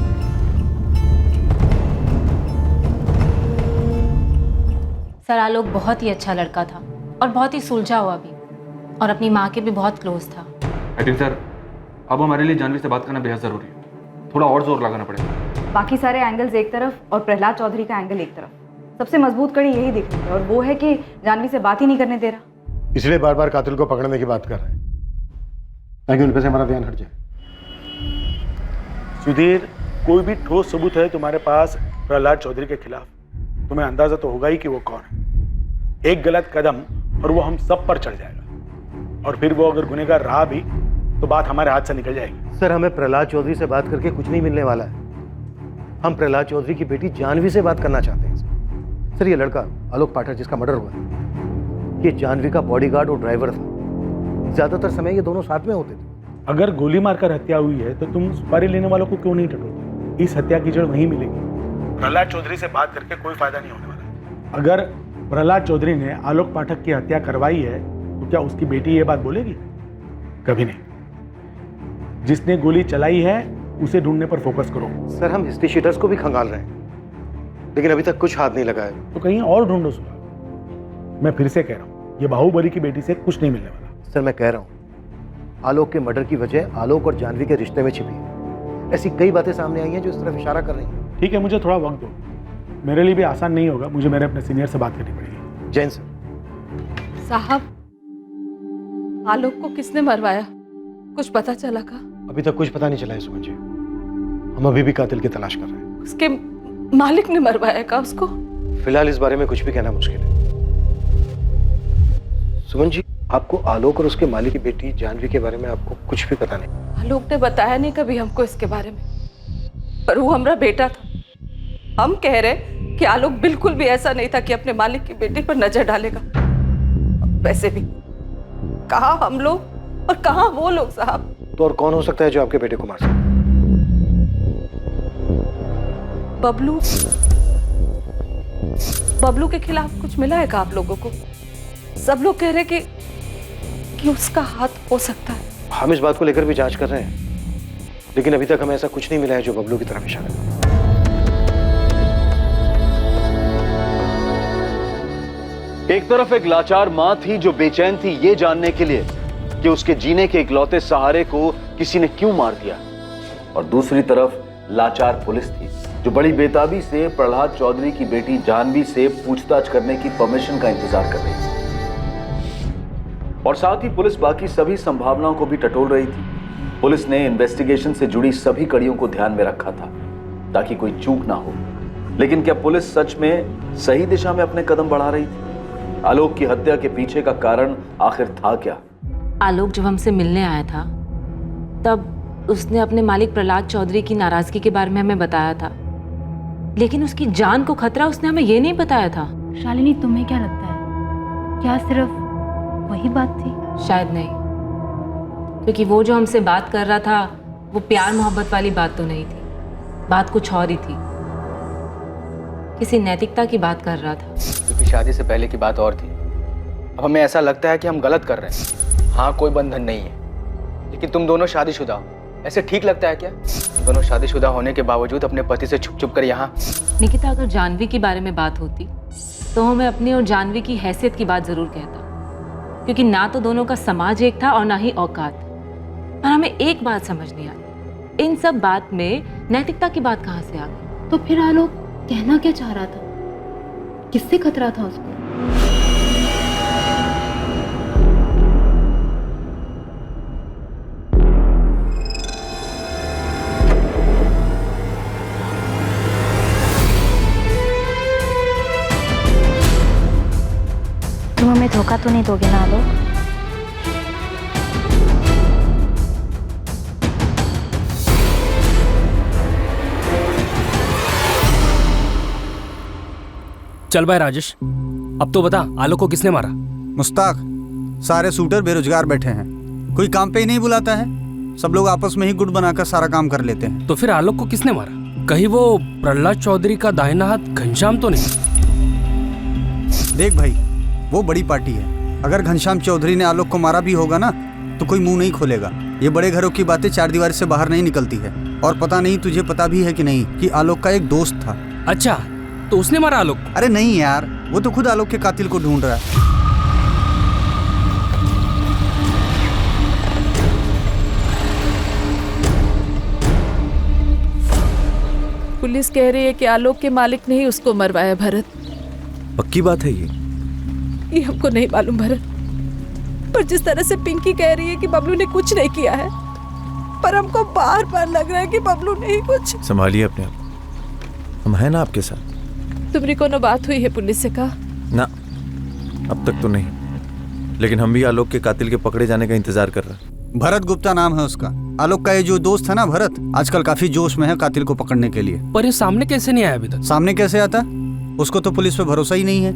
सर, आलोक बहुत ही अच्छा लड़का था और बहुत ही सुलझा हुआ भी, और अपनी माँ के भी बहुत क्लोज था। आई थिंक सर, अब हमारे लिए जानवी से बात करना बेहद जरूरी है। थोड़ा और जोर लगाना पड़ेगा। बाकी सारे एंगल्स एक तरफ और प्रहलाद चौधरी का एंगल एक तरफ। सबसे मजबूत कड़ी यही दिख रही है, और वो है कि जानवी से बात ही नहीं करने दे रहा, इसलिए बार बार कातिल को पकड़ने की बात कर रहे हैं ताकि उन पे से हमारा ध्यान हट जाए। सुधीर, कोई भी ठोस सबूत है तुम्हारे पास प्रहलाद चौधरी के खिलाफ, तुम्हें अंदाजा तो होगा ही कि वो कौन है। एक गलत कदम और वो हम सब पर चढ़ जाएगा, और फिर वो अगर गुनहगार रहा भी तो बात हमारे हाथ से निकल जाएगी। सर, हमें प्रहलाद चौधरी से बात करके कुछ नहीं मिलने वाला है। हम प्रहलाद चौधरी की बेटी जानवी से बात करना चाहते हैं। सर, ये लड़का आलोक पाठक जिसका मर्डर हुआ, ये जानवी का बॉडीगार्ड और ड्राइवर था। ज्यादातर समय ये दोनों साथ में होते थे। अगर गोली मारकर हत्या हुई है तो तुम सुपारी लेने वालों को क्यों नहीं टटोलते? इस हत्या की जड़ वहीं मिलेगी। प्रहलाद चौधरी से बात करके कोई फायदा नहीं होने वाला। अगर प्रहलाद चौधरी ने आलोक पाठक की हत्या करवाई है तो क्या उसकी बेटी ये बात बोलेगी? कभी नहीं। जिसने गोली चलाई है उसे ढूंढने पर फोकस करो। सर, हम हिस्ट्री शीटर्स को भी खंगाल रहे हैं, लेकिन अभी तक कुछ हाथ नहीं लगा है। तो कहीं और ढूंढो सुना। मैं फिर से कह रहा हूँ, ये बाहुबली की बेटी से कुछ नहीं मिलने वाला। सर, मैं कह रहा हूँ, आलोक के मर्डर की वजह आलोक और जानवी के रिश्ते में छिपी है। ऐसी कई बातें सामने आई हैं जो इस तरफ इशारा कर रही हैं। ठीक है, मुझे थोड़ा वक्त दो। मेरे लिए भी आसान नहीं होगा, मुझे मेरे अपने सीनियर से बात करनी पड़ेगी। जैन सर। साहब, आलोक को किसने मरवाया? कुछ पता चला का? अभी तक कुछ पता नहीं चला है सुमन जी। हम अभी भी कातिल की तलाश कर रहे हैं। उसके मालिक ने मरवाया का उसको? फिलहाल इस बारे में कुछ भी कहना मुश्किल है। सुमन जी, आपको आलोक और उसके मालिक की बेटी जानवी के बारे में आपको कुछ भी पता नहीं? आलोक ने बताया नहीं कभी हमको इसके बारे में, पर वो हमारा बेटा था। हम कह रहे कि आलोक बिल्कुल भी ऐसा नहीं था कि अपने मालिक की बेटी पर नजर डालेगा। वैसे भी कहाँ हम लोग और कहाँ वो लोग साहब। तो और कौन हो सकता है जो आपके बेटे को मार सकता है? बबलू। बबलू के खिलाफ कुछ मिला है क्या आप लोगों को? सब लोग कह रहे कि उसका हाथ हो सकता है। हम इस बात को लेकर भी जांच कर रहे हैं, लेकिन अभी तक हमें ऐसा कुछ नहीं मिला है जो बबलू की तरफ इशारा करे। एक तरफ एक लाचार मां थी जो बेचैन थी ये जानने के लिए कि उसके जीने के इकलौते सहारे को किसी ने क्यों मार दिया, और दूसरी तरफ लाचार पुलिस थी जो बड़ी बेताबी से प्रहलाद चौधरी की बेटी जानवी से पूछताछ करने की परमिशन का इंतजार कर रही थी। और साथ ही पुलिस बाकी सभी संभावनाओं को भी टटोल रही थी। पुलिस ने इन्वेस्टिगेशन से जुड़ी सभी कड़ियों को ध्यान में रखा था ताकि कोई चूक ना हो। लेकिन क्या पुलिस सच में सही दिशा में अपने कदम बढ़ा रही थी? आलोक की हत्या के पीछे का कारण आखिर था क्या? आलोक जब हमसे मिलने आया था तब उसने अपने मालिक प्रहलाद चौधरी की नाराजगी के बारे में हमें बताया था, लेकिन उसकी जान को खतरा उसने हमें ये नहीं बताया था। शालिनी, तुम्हें क्या लगता है, क्या सिर्फ वही बात थी? शायद नहीं, क्योंकि वो जो हमसे बात कर रहा था वो प्यार मोहब्बत वाली बात तो नहीं थी, बात कुछ और ही थी। किसी नैतिकता की बात कर रहा था। क्योंकि शादी से पहले की बात और थी। अब हमें ऐसा लगता है कि हम गलत कर रहे हैं। हाँ, कोई बंधन नहीं है, लेकिन तुम दोनों शादीशुदा हो, ऐसे ठीक लगता है क्या? तुम दोनों शादीशुदा होने के बावजूद अपने पति से छुप छुप कर यहाँ। निकिता, अगर जानवी के बारे में बात होती तो मैं अपनी और जानवी की हैसियत की बात जरूर कहता, क्योंकि ना तो दोनों का समाज एक था और ना ही औकात। पर हमें एक बात समझ नहीं आई, इन सब बात में नैतिकता की बात कहाँ से आ गई? तो फिर आलोक कहना क्या चाह रहा था? किससे खतरा था उसको? तुम हमें धोखा तो नहीं दोगे ना आलोक? चल भाई राजेश, अब तो बता, आलोक को किसने मारा? मुस्ताक, सारे शूटर बेरोजगार बैठे हैं, कोई काम पे ही नहीं बुलाता है, सब लोग आपस में ही गुट बनाकर सारा काम कर लेते हैं। तो फिर आलोक को किसने मारा? कहीं वो प्रहलाद चौधरी का दाहिना हाथ घनश्याम तो नहीं? देख भाई, वो बड़ी पार्टी है, अगर घनश्याम चौधरी ने आलोक को मारा भी होगा ना तो कोई मुंह नहीं खोलेगा। ये बड़े घरों की बातें चार दीवार से बाहर नहीं निकलती है। और पता नहीं तुझे पता भी है कि नहीं कि आलोक का एक दोस्त था। अच्छा, तो उसने मारा आलोक? अरे नहीं यार, वो तो खुद आलोक के कातिल को ढूंढ रहा है। पुलिस कह रही है कि आलोक के मालिक ने ही उसको मरवाया। भरत, पक्की बात है ये हमको नहीं मालूम भरत, पर जिस तरह से पिंकी कह रही है कि बबलू ने कुछ नहीं किया है, पर हमको बार बार लग रहा है कि बबलू ने ही कुछ। संभालिए अपने आप, हम हैं ना आपके साथ। तुमने कोनो बात हुई है पुलिस से? कहा ना, अब तक तो नहीं, लेकिन हम भी आलोक के कातिल के पकड़े जाने का इंतजार कर रहे हैं। भरत गुप्ता नाम है उसका। आलोक का ये जो दोस्त है ना भरत, आजकल काफी जोश में है कातिल को पकड़ने के लिए। पर ये सामने कैसे नहीं आया अभी तक? सामने कैसे आता? उसको तो पुलिस पे भरोसा ही नहीं है।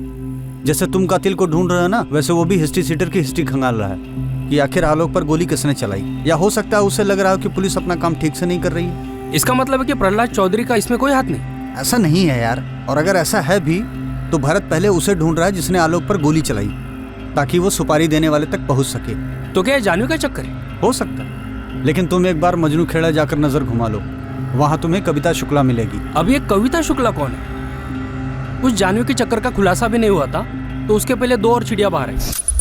जैसे तुम कातिल को ढूंढ रहे हो ना, वैसे वो भी हिस्ट्री सीटर की हिस्ट्री खंगाल रहा है कि आखिर आलोक पर गोली किसने चलाई। या हो सकता है उसे लग रहा हो कि पुलिस अपना काम ठीक से नहीं कर रही है। इसका मतलब है कि प्रहलाद चौधरी का इसमें कोई हाथ नहीं? ऐसा नहीं है यार, और अगर ऐसा है भी तो भरत पहले उसे ढूंढ रहा है जिसने आलोक पर गोली चलाई, ताकि वो सुपारी देने वाले तक पहुंच सके। तो क्या जानवी का चक्कर है? हो सकता है, लेकिन तुम एक बार मजनू खेड़ा जाकर नजर घुमा लो, वहां तुम्हें कविता शुक्ला मिलेगी। अब ये कविता शुक्ला कौन है? उस जानवी के चक्कर का खुलासा भी नहीं हुआ था तो उसके पहले दो और चिड़िया बाहर आई,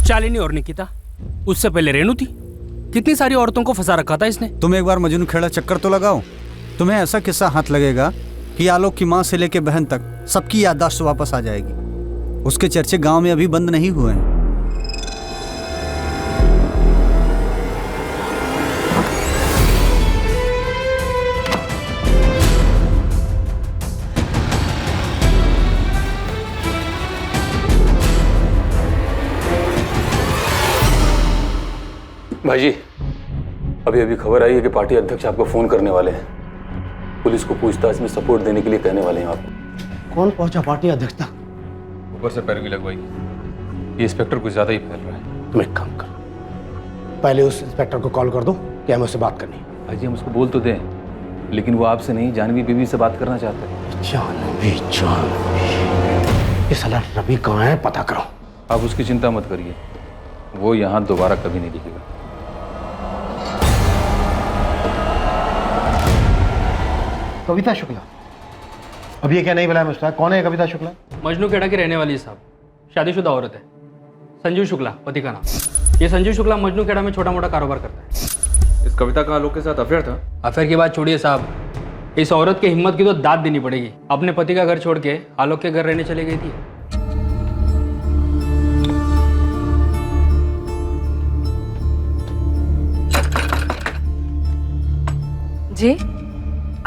शालिनी और निकिता। उससे पहले रेणु थी। कितनी सारी औरतों को फंसा रखा था इसने। तुम एक बार मजनू खेड़ा चक्कर तो लगाओ, तुम्हें ऐसा किस्सा हाथ लगेगा कि आलोक की माँ से लेके बहन तक सबकी याददाश्त वापस आ जाएगी। उसके चर्चे गांव में अभी बंद नहीं हुए हैं। भाई जी, अभी अभी खबर आई है कि पार्टी अध्यक्ष आपको फोन करने वाले हैं। पुलिस को पूछताछ में सपोर्ट देने के लिए कहने वाले हैं आपको। कौन पहुंचा पार्टी अध्यक्ष तक? ऊपर से पैरवी लगवाई। ये इंस्पेक्टर कुछ ज्यादा ही फैल रहा है। तुम एक काम करो, पहले उस इंस्पेक्टर को कॉल कर दो कि हमें उससे बात करनी है। भाई जी, हम उसको बोल तो दें, लेकिन वो आपसे नहीं जानवी बीबी से बात करना चाहते हैं। जानवी, ये साला रवि कहाँ है, पता करो। आप उसकी चिंता मत करिए, वो यहाँ दोबारा कभी नहीं दिखेगा। कविता शुक्ला? अब ये क्या नहीं बुलाया मुस्ताक? कौन है कविता शुक्ला? मजनू खेड़ा की रहने वाली है साहब, शादीशुदा औरत है। संजीव शुक्ला पति का नाम। ये संजीव शुक्ला मजनू खेड़ा में छोटा मोटा कारोबार करता है। इस कविता का आलोक के साथ अफेयर था? अफेयर की बात छोड़िए साहब, इस औरत की हिम्मत की तो दाद देनी पड़ेगी। अपने पति का घर छोड़ के आलोक के घर रहने चली गई थी। जी,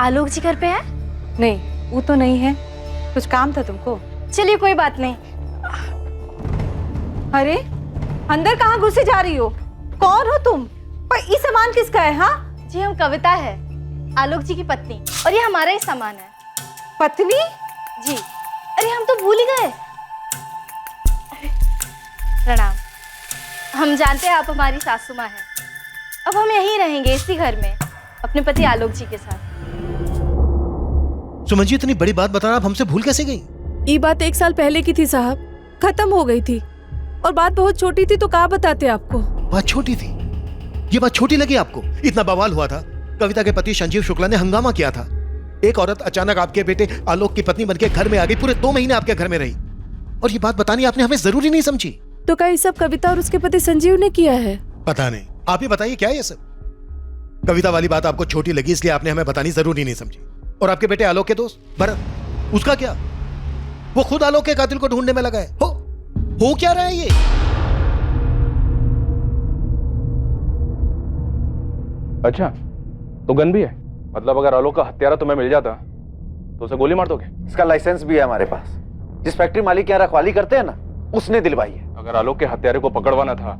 आलोक जी घर पे है? नहीं, वो तो नहीं है। कुछ काम था तुमको? चलिए कोई बात नहीं। अरे अंदर कहाँ घुसे जा रही हो? कौन हो तुम? पर ये सामान किसका है? हाँ जी, हम कविता है, आलोक जी की पत्नी, और ये हमारा ही सामान है। पत्नी? जी। अरे हम तो भूल ही गए। प्रणाम। हम जानते हैं आप हमारी सासू माँ हैं। अब हम यहीं रहेंगे इसी घर में अपने पति आलोक जी के साथ। सुमन जी, इतनी बड़ी बात बताना आप हमसे भूल कैसे गई? ये बात 1 साल पहले की थी साहब, खत्म हो गई थी। और बात बहुत छोटी थी तो कहाँ बताते आपको। बात छोटी थी? ये बात छोटी लगी आपको? इतना बवाल हुआ था, कविता के पति संजीव शुक्ला ने हंगामा किया था। एक औरत अचानक आपके बेटे आलोक की पत्नी बनके घर में आ गई, पूरे 2 महीने आपके घर में रही, और ये बात बतानी आपने हमें जरूरी नहीं समझी। तो क्या ये सब कविता और उसके पति संजीव ने किया है? पता नहीं, आप ही बताइए क्या ये सब। कविता वाली बात आपको छोटी लगी इसलिए आपने हमें बतानी जरूरी नहीं समझी। और आपके बेटे आलोक के दोस्त भरत, उसका क्या? वो खुद आलोक के कातिल को ढूंढने में लगा है। हो क्या रहा है ये? अच्छा, तो गन भी है? मतलब अगर आलोक का हत्यारा तुम्हें मिल जाता तो उसे गोली मार दोगे? इसका लाइसेंस भी है हमारे पास। जिस फैक्ट्री मालिक यहाँ रखवाली करते हैं ना, उसने दिलवाई है। अगर आलोक के हत्यारे को पकड़वाना था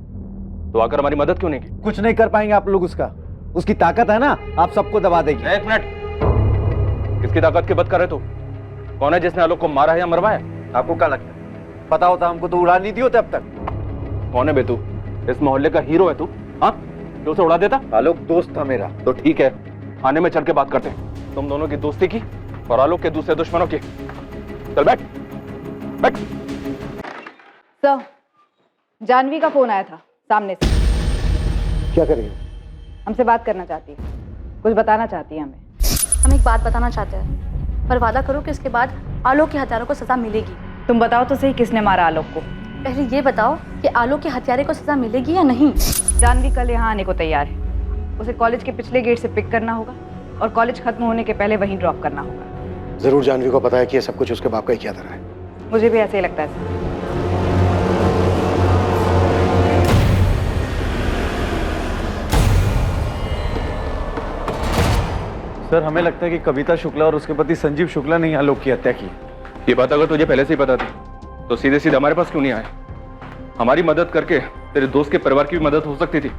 तो आकर हमारी मदद क्यों नहीं की? कुछ नहीं कर पाएंगे आप लोग उसका। उसकी ताकत है ना, आप सबको दबा देगी। 1 मिनट, किसकी ताकत की बात कर रहे तू? कौन है जिसने आलोक को मारा है या मरवाया? आपको क्या लगता है पता होता हमको तो उड़ा नहीं दी होते अब तक। कौन है बे तू? इस मोहल्ले का हीरो है तू? हाँ, जो उसे उड़ा देता? आलोक दोस्त था मेरा। तो ठीक है, थाने में चल के बात करते हैं तुम दोनों की दोस्ती की और आलोक के दूसरे दुश्मनों की। चल बैठ बैठ। सर, जानवी का फोन आया था सामने से। क्या करेंगे? हमसे बात करना चाहती है, कुछ बताना चाहती है हमें। हम एक बात बताना चाहते हैं, पर वादा करो कि उसके बाद आलोक के हत्यारों को सजा मिलेगी। तुम बताओ तो सही, किसने मारा आलोक को? पहले ये बताओ कि आलोक के हत्यारे को सजा मिलेगी या नहीं। जानवी कल यहाँ आने को तैयार है। उसे कॉलेज के पिछले गेट से पिक करना होगा और कॉलेज खत्म होने के पहले वहीं ड्रॉप करना होगा। जरूर जानवी को पता है कि ये सब कुछ उसके बाप का ही किया था। मुझे भी ऐसे ही लगता है सर, हमें लगता है कि कविता शुक्ला और उसके पति संजीव शुक्ला ने आलोक की हत्या की। ये बात अगर तुझे पहले से ही पता थी तो सीधे सीधे हमारे पास क्यों नहीं आए? हमारी मदद करके तेरे दोस्त के परिवार की भी मदद हो सकती थी।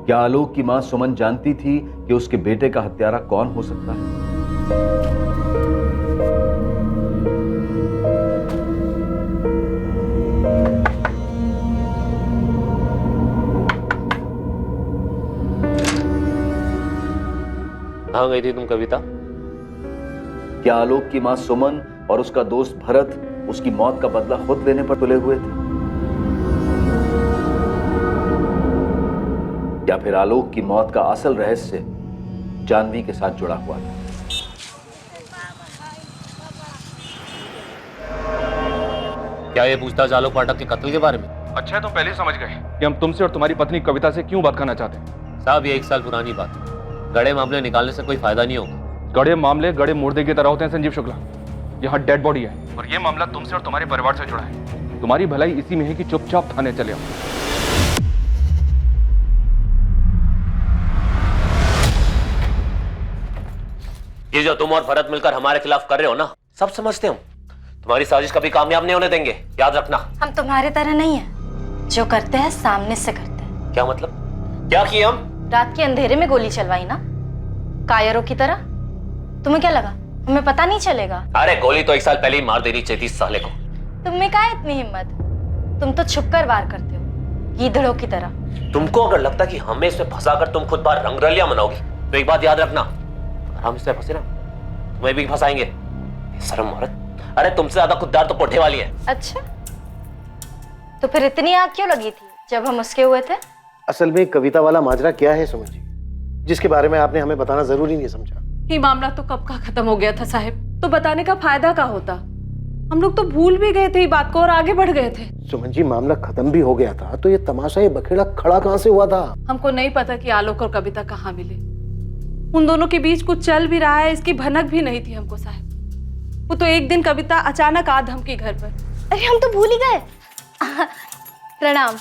क्या आलोक की मां सुमन जानती थी कि उसके बेटे का हत्यारा कौन हो सकता है? कहाँ गई थी तुम कविता? क्या आलोक की मां सुमन और उसका दोस्त भरत उसकी मौत का बदला खुद लेने पर तुले हुए थे? या फिर आलोक की मौत का असल रहस्य जानवी के साथ जुड़ा हुआ था? क्या ये पूछताछ आलोक पाठक के कत्ल के बारे में? अच्छा है तुम पहले ही समझ गए कि हम तुमसे और तुम्हारी पत्नी कविता से क्यों बात करना चाहते हैं। साहब, ये 1 साल पुरानी बात है। गड़े मामले निकालने से कोई फायदा नहीं होगा। गड़े मामले गड़े मुर्दे की तरह होते हैं संजीव शुक्ला। यहाँ डेड बॉडी है और ये मामला तुमसे और तुम्हारे परिवार से जुड़ा है। तुम्हारी भलाई इसी में है कि चुपचाप थाने चले आओ। ये जो तुम और भरत मिलकर हमारे खिलाफ कर रहे हो ना, सब समझते हम। तुम्हारी साजिश कभी कामयाब नहीं होने देंगे, याद रखना। हम तुम्हारे तरह नहीं है, जो करते हैं सामने से करते हैं। क्या मतलब? क्या किए हम? रात के अंधेरे में गोली चलवाई ना, कायरों की तरह। तुम्हें क्या लगा हमें पता नहीं चलेगा? अरे गोली तो 1 साल पहले ही मार देनी चाहिए थी इस साले को। तुम्हें क्या इतनी हिम्मत? तुम तो छुपकर वार करते हो, गीदड़ों की तरह। तुमको अगर लगता कि हमें इसमें फंसाकर तुम खुद बार रंगरलियां मनाओगी तो एक बात याद रखना, अगर हम इसमें फंसे ना तुम्हें भी फंसाएंगे। शर्म औरत। अरे तुमसे ज्यादा खुददार तो कोठे वाली है। अच्छा, तो फिर इतनी आग क्यों लगी थी जब हम उसके हुए थे? असल में कविता वाला माजरा क्या है सुमन जी, जिसके बारे में आपने हमें बताना जरूरी नहीं समझा? ये मामला तो कब का खत्म हो गया था साहब, तो बताने का फायदा क्या होता? हम लोग तो भूल भी गए थे ये बात को और आगे बढ़ गए थे। सुमन जी, मामला खत्म भी हो गया था तो ये तमाशा, ये बखेड़ा खड़ा कहां से हुआ था? हमको नहीं पता कि आलोक और कविता कहाँ मिले। उन दोनों के बीच कुछ चल भी रहा है इसकी भनक भी नहीं थी हमको साहब। वो तो एक दिन कविता अचानक आ धमकी घर पर। अरे हम तो भूल ही गए। प्रणाम।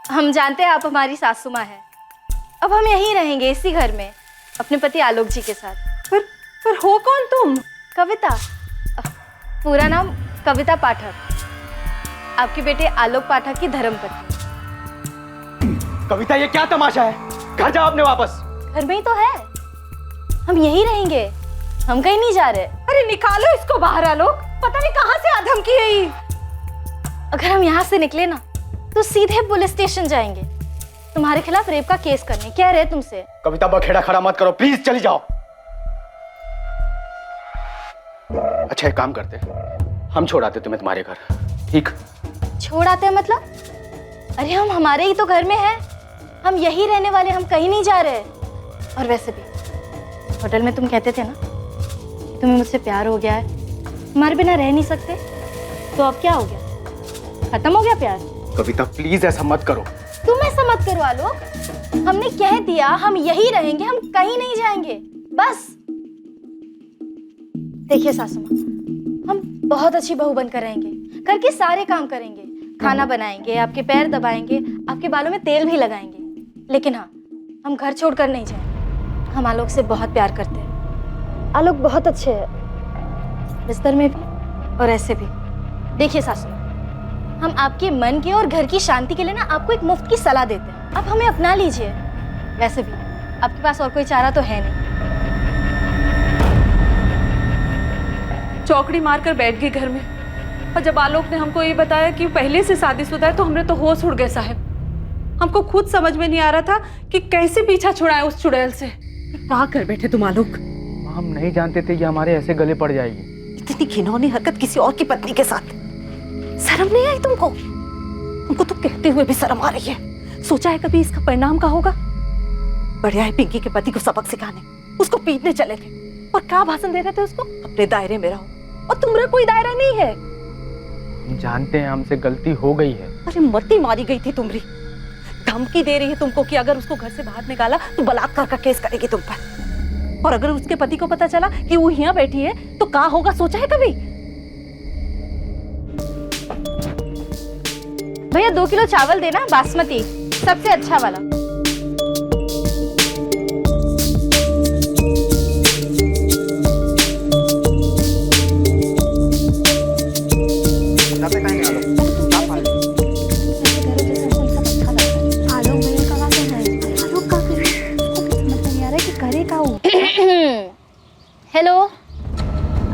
हम जानते हैं आप हमारी सासू माँ हैं। अब हम यहीं रहेंगे इसी घर में अपने पति आलोक जी के साथ। पर हो कौन तुम? कविता। पूरा नाम कविता पाठक, आपके बेटे आलोक पाठक की धर्मपत्नी। कविता, ये क्या तमाशा है? घर जाओ अपने वापस। घर में ही तो है, हम यहीं रहेंगे, हम कहीं नहीं जा रहे। अरे निकालो इसको बाहर आलोक, पता नहीं कहां से आधमकी है ये। अगर हम यहाँ से निकले ना तो सीधे पुलिस स्टेशन जाएंगे, तुम्हारे खिलाफ रेप का केस करने। कह रहे तुमसे। कविता, बखेड़ा खड़ा मत करो प्लीज, चली जाओ। अच्छा एक काम करते हैं, हम छोड़ आते तुम्हें तुम्हारे घर, ठीक? छोड़ आते हैं मतलब? अरे हम हमारे ही तो घर में हैं, हम यही रहने वाले, हम कहीं नहीं जा रहे। और वैसे भी होटल में तुम कहते थे ना कि तुम्हें मुझसे प्यार हो गया है, हमारे बिना रह नहीं सकते, तो अब क्या हो गया? खत्म हो गया प्यार? कविता प्लीज ऐसा मत करो। तुम ऐसा मत करो आलोक, हमने कह दिया हम यही रहेंगे, हम कहीं नहीं जाएंगे, बस। देखिए सासू माँ, हम बहुत अच्छी बहू बनकर रहेंगे, घर के सारे काम करेंगे, खाना बनाएंगे, आपके पैर दबाएंगे, आपके बालों में तेल भी लगाएंगे, लेकिन हाँ, हम घर छोड़कर नहीं जाएंगे। हम आलोक से बहुत प्यार करते हैं, आलोक बहुत अच्छे है, बिस्तर में भी और ऐसे भी। देखिए सासू माँ, हम आपके मन के और घर की शांति के लिए ना आपको एक मुफ्त की सलाह देते हैं, आप हमें अपना लीजिए। वैसे भी आपके पास और कोई चारा तो है नहीं। चौकड़ी मारकर बैठ गई घर में, और जब आलोक ने हमको ये बताया कि पहले से शादीशुदा है तो हमने तो होश उड़ गए साहब। हमको खुद समझ में नहीं आ रहा था कि कैसे पीछा छुड़ाएं उस चुड़ैल से। क्या कर बैठे तुम आलोक? हम नहीं जानते थे कि हमारे ऐसे गले पड़ जाएगी। इतनी घिनौनी हरकत किसी और की पत्नी के साथ, शर्म नहीं आई तुमको? हमको तो कहते हुए भी शर्म आ रही है। सोचा है कभी इसका परिणाम क्या होगा? बढ़िया है पिंकी के पति को सबक सिखाने, उसको पीटने चले थे, और क्या भाषण दे रहे थे उसको? अपने दायरे में रहो, और तुम्हारा कोई दायरा नहीं है। हम जानते हैं हमसे गलती हो गई है। अरे मती मारी गई थी तुम्हारी, धमकी दे रही है तुमको कि अगर उसको घर से बाहर निकाला तो बलात्कार का केस करेगी तुम पर, और अगर उसके पति को पता चला कि वो यहाँ बैठी है तो क्या होगा? सोचा है कभी? भैया 2 किलो चावल देना, बासमती, सबसे अच्छा वाला। हेलो,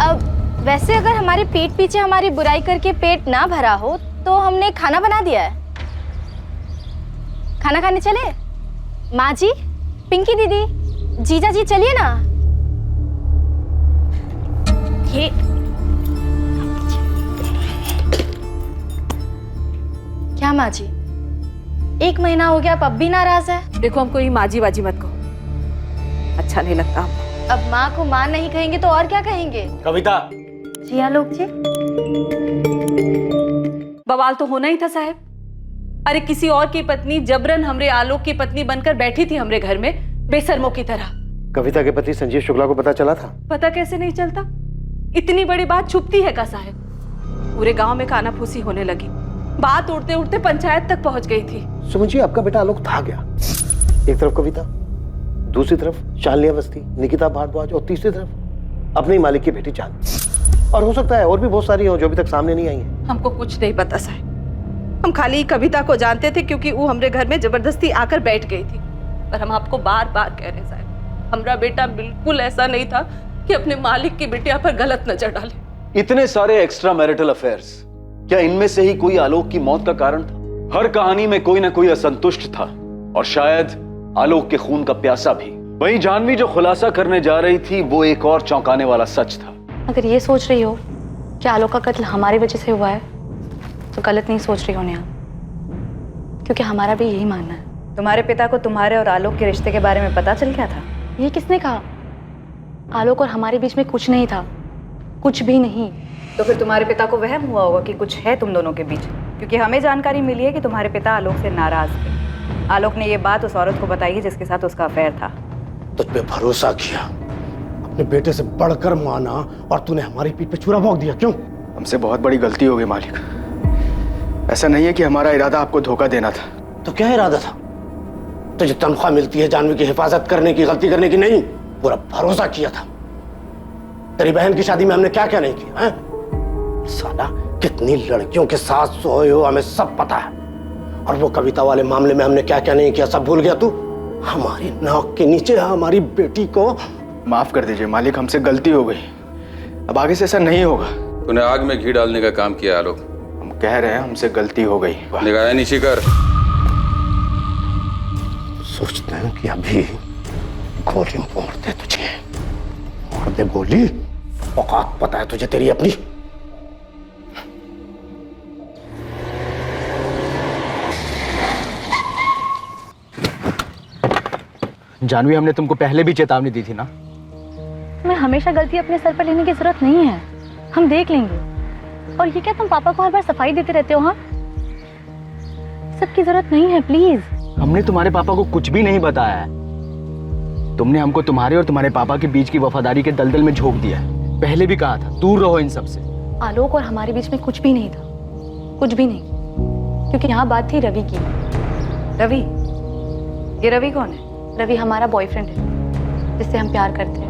अब वैसे अगर हमारे पीठ पीछे हमारी बुराई करके पेट ना भरा हो तो हमने खाना बना दिया है। खाना खाने चले? माँ जी, पिंकी दीदी, जीजा जी, चलिए ना। ये क्या माँ जी, 1 महीना हो गया, आप अब भी नाराज है? देखो हमको ये माजी बाजी मत कहो, अच्छा नहीं लगता। अब माँ को माँ नहीं कहेंगे तो और क्या कहेंगे? कविता जी आलोक जी। बवाल तो होना ही था साहब। अरे किसी और की पत्नी जबरन हमरे आलोक की पत्नी बनकर बैठी थी हमरे घर में, बेशर्मों की तरह। कविता के पति संजीव शुक्ला को पता चला था? पता कैसे नहीं चलता? इतनी बड़ी बात छुपती है का साहब? पूरे गांव में कानाफूसी होने लगी, बात उड़ते उड़ते पंचायत तक पहुंच गई थी। सुमन जी, आपका बेटा आलोक था गया। एक तरफ कविता, दूसरी तरफ शालिनी अवस्थी, निकिता भारद्वाज, और तीसरी तरफ अपने ही मालिक की बेटी चांद। और हो सकता है और भी बहुत सारी हो जो अभी तक सामने नहीं आई है। हमको कुछ नहीं पता साहब, हम खाली कविता को जानते थे क्योंकि वो हमरे घर में जबरदस्ती आकर बैठ गई थी। पर हम आपको बार बार कह रहे साहब, हमारा बेटा बिल्कुल ऐसा नहीं था कि अपने मालिक की बिटिया पर गलत नजर डाले। इतने सारे एक्स्ट्रा मैरिटल अफेयर्स, क्या इनमें से ही कोई आलोक की मौत का कारण था? हर कहानी में कोई ना कोई असंतुष्ट था, और शायद आलोक के खून का प्यासा भी। वहीं जानवी जो खुलासा करने जा रही थी वो एक और चौंकाने वाला सच था। अगर ये सोच रही हो कि आलोक का कत्ल हमारी वजह से हुआ है तो गलत नहीं सोच रही हो नेहा, क्योंकि हमारा भी यही मानना है। तुम्हारे पिता को तुम्हारे और आलोक के रिश्ते के बारे में पता चल गया था? ये किसने कहा? आलोक और हमारे बीच में कुछ नहीं था, कुछ भी नहीं। तो फिर तुम्हारे पिता को वहम हुआ होगा कि कुछ है तुम दोनों के बीच, क्योंकि हमें जानकारी मिली है कि तुम्हारे पिता आलोक से नाराज थे। आलोक ने ये बात उस औरत को बताई है जिसके साथ उसका अफेयर था। तुझ पे भरोसा किया, अपने बेटे से बढ़कर माना, और तूने हमारी पीठ पे छुरा भोंक दिया। क्यों? हमसे बहुत बड़ी गलती हो गई मालिक। ऐसा नहीं है कि हमारा इरादा आपको धोखा देना था। तो क्या इरादा था? तुझे तनख्वाह मिलती है जानवी की हिफाजत करने की, गलती करने की नहीं। पूरा भरोसा किया था। तेरी बहन की शादी में हमने क्या क्या नहीं किया है? साला कितनी लड़कियों के साथ सोए हो हमें सब पता है, और वो कविता वाले मामले में हमने क्या क्या नहीं किया सब भूल गया तू? हमारी नाक के नीचे हमारी बेटी को। माफ कर दीजिए मालिक, हमसे गलती हो गई, अब आगे से ऐसा नहीं होगा। तूने आग में घी डालने का काम किया आलोक। हम कह रहे हैं हमसे गलती हो गई। निगाहें नीची कर। सोचते हैं कि अभी गोली मोड़ दे तुझे, मोड़ दे गोली औकात पता है तुझे तेरी अपनी? जानवी, हमने तुमको पहले भी चेतावनी दी थी ना। मैं हमेशा गलती अपने सर पर लेने की जरूरत नहीं है, हम देख लेंगे। और ये क्या तुम पापा को हर बार सफाई देते रहते हो? हाँ, सबकी जरूरत नहीं है, प्लीज। हमने तुम्हारे पापा को कुछ भी नहीं बताया है। तुमने हमको तुम्हारे और तुम्हारे पापा के बीच की वफादारी के दलदल में झोंक दिया है। पहले भी कहा था दूर रहो इन सब से। आलोक और हमारे बीच में कुछ भी नहीं था, कुछ भी नहीं, क्योंकि यहाँ बात थी रवि की। रवि? ये रवि कौन है? रवि हमारा बॉयफ्रेंड है, जिससे हम प्यार करते हैं।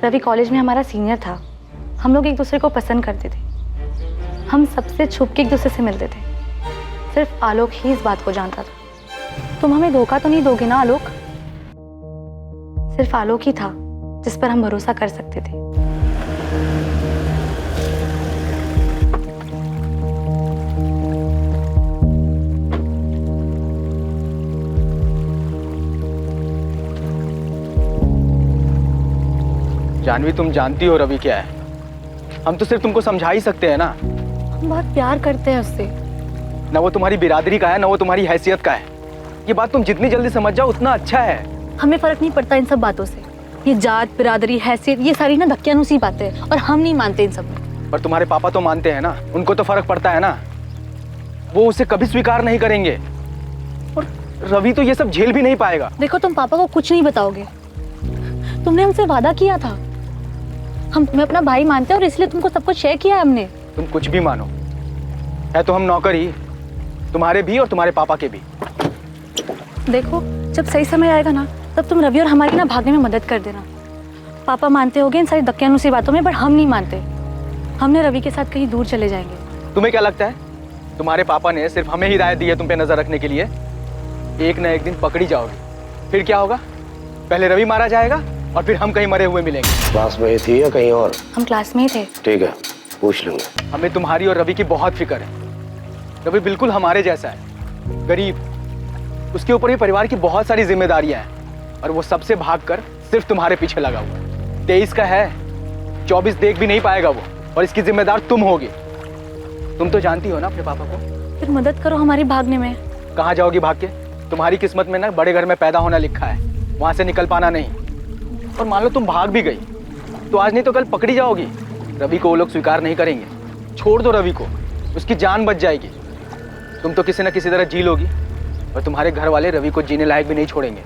रवि कॉलेज में हमारा सीनियर था। हम लोग एक दूसरे को पसंद करते थे। हम सबसे छुप के एक दूसरे से मिलते थे। सिर्फ आलोक ही इस बात को जानता था। तुम हमें धोखा तो नहीं दोगे ना आलोक? सिर्फ आलोक ही था जिस पर हम भरोसा कर सकते थे। जानवी, तुम जानती हो रवि क्या है। हम तो सिर्फ तुमको समझा ही सकते हैं ना। हम बहुत प्यार करते हैं उससे। ना वो तुम्हारी बिरादरी का है, ना वो तुम्हारी हैसियत का है। ये बात तुम जितनी जल्दी समझ जाओ उतना अच्छा है। हमें फर्क नहीं पड़ता इन सब बातों से। ये जात, बिरादरी, हैसियत, ये सारी ना धक्कियानुसी बातें हैं और हम नहीं मानते इन सब में। पर तुम्हारे पापा तो मानते हैं ना, उनको तो फर्क पड़ता है ना। वो उसे कभी स्वीकार नहीं करेंगे और रवि तो ये सब झेल भी नहीं पाएगा। देखो, तुम पापा को कुछ नहीं बताओगे। तुमने हमसे वादा किया था। हम तुम्हें अपना भाई मानते हैं और इसलिए तुमको सब कुछ शेयर किया है हमने। तुम कुछ भी मानो, है तो हम नौकर ही, तुम्हारे भी और तुम्हारे पापा के भी। देखो, जब सही समय आएगा ना, तब तुम रवि और हमारी ना भागने में मदद कर देना। पापा मानते होंगे इन सारी धक्कियानुसी बातों में, पर हम नहीं मानते। हमने रवि के साथ कहीं दूर चले जाएंगे। तुम्हें क्या लगता है तुम्हारे पापा ने सिर्फ हमें हिदायत दी है तुम पे नजर रखने के लिए? एक न एक दिन पकड़ी जाओगी। फिर क्या होगा? पहले रवि मारा जाएगा और फिर हम कहीं मरे हुए मिलेंगे। क्लास में ही थी या कहीं और? हम क्लास में ही थे। ठीक है, पूछ लूंगा। हमें तुम्हारी और रवि की बहुत फिक्र है। रवि बिल्कुल हमारे जैसा है, गरीब। उसके ऊपर भी परिवार की बहुत सारी जिम्मेदारियां हैं और वो सबसे भागकर सिर्फ तुम्हारे पीछे लगा हुआ है। 23 का है, 24 देख भी नहीं पाएगा वो, और इसकी जिम्मेदार तुम होगी। तुम तो जानती हो ना अपने पापा को। फिर मदद करो हमारी भागने में। कहाँ जाओगी भाग के? तुम्हारी किस्मत में ना बड़े घर में पैदा होना लिखा है, वहां से निकल पाना नहीं। और मान लो तुम भाग भी गई तो आज नहीं तो कल पकड़ी जाओगी। रवि को वो लोग स्वीकार नहीं करेंगे। छोड़ दो रवि को, उसकी जान बच जाएगी। तुम तो किसी न किसी तरह जी लोगी और तुम्हारे घर वाले रवि को जीने लायक भी नहीं छोड़ेंगे।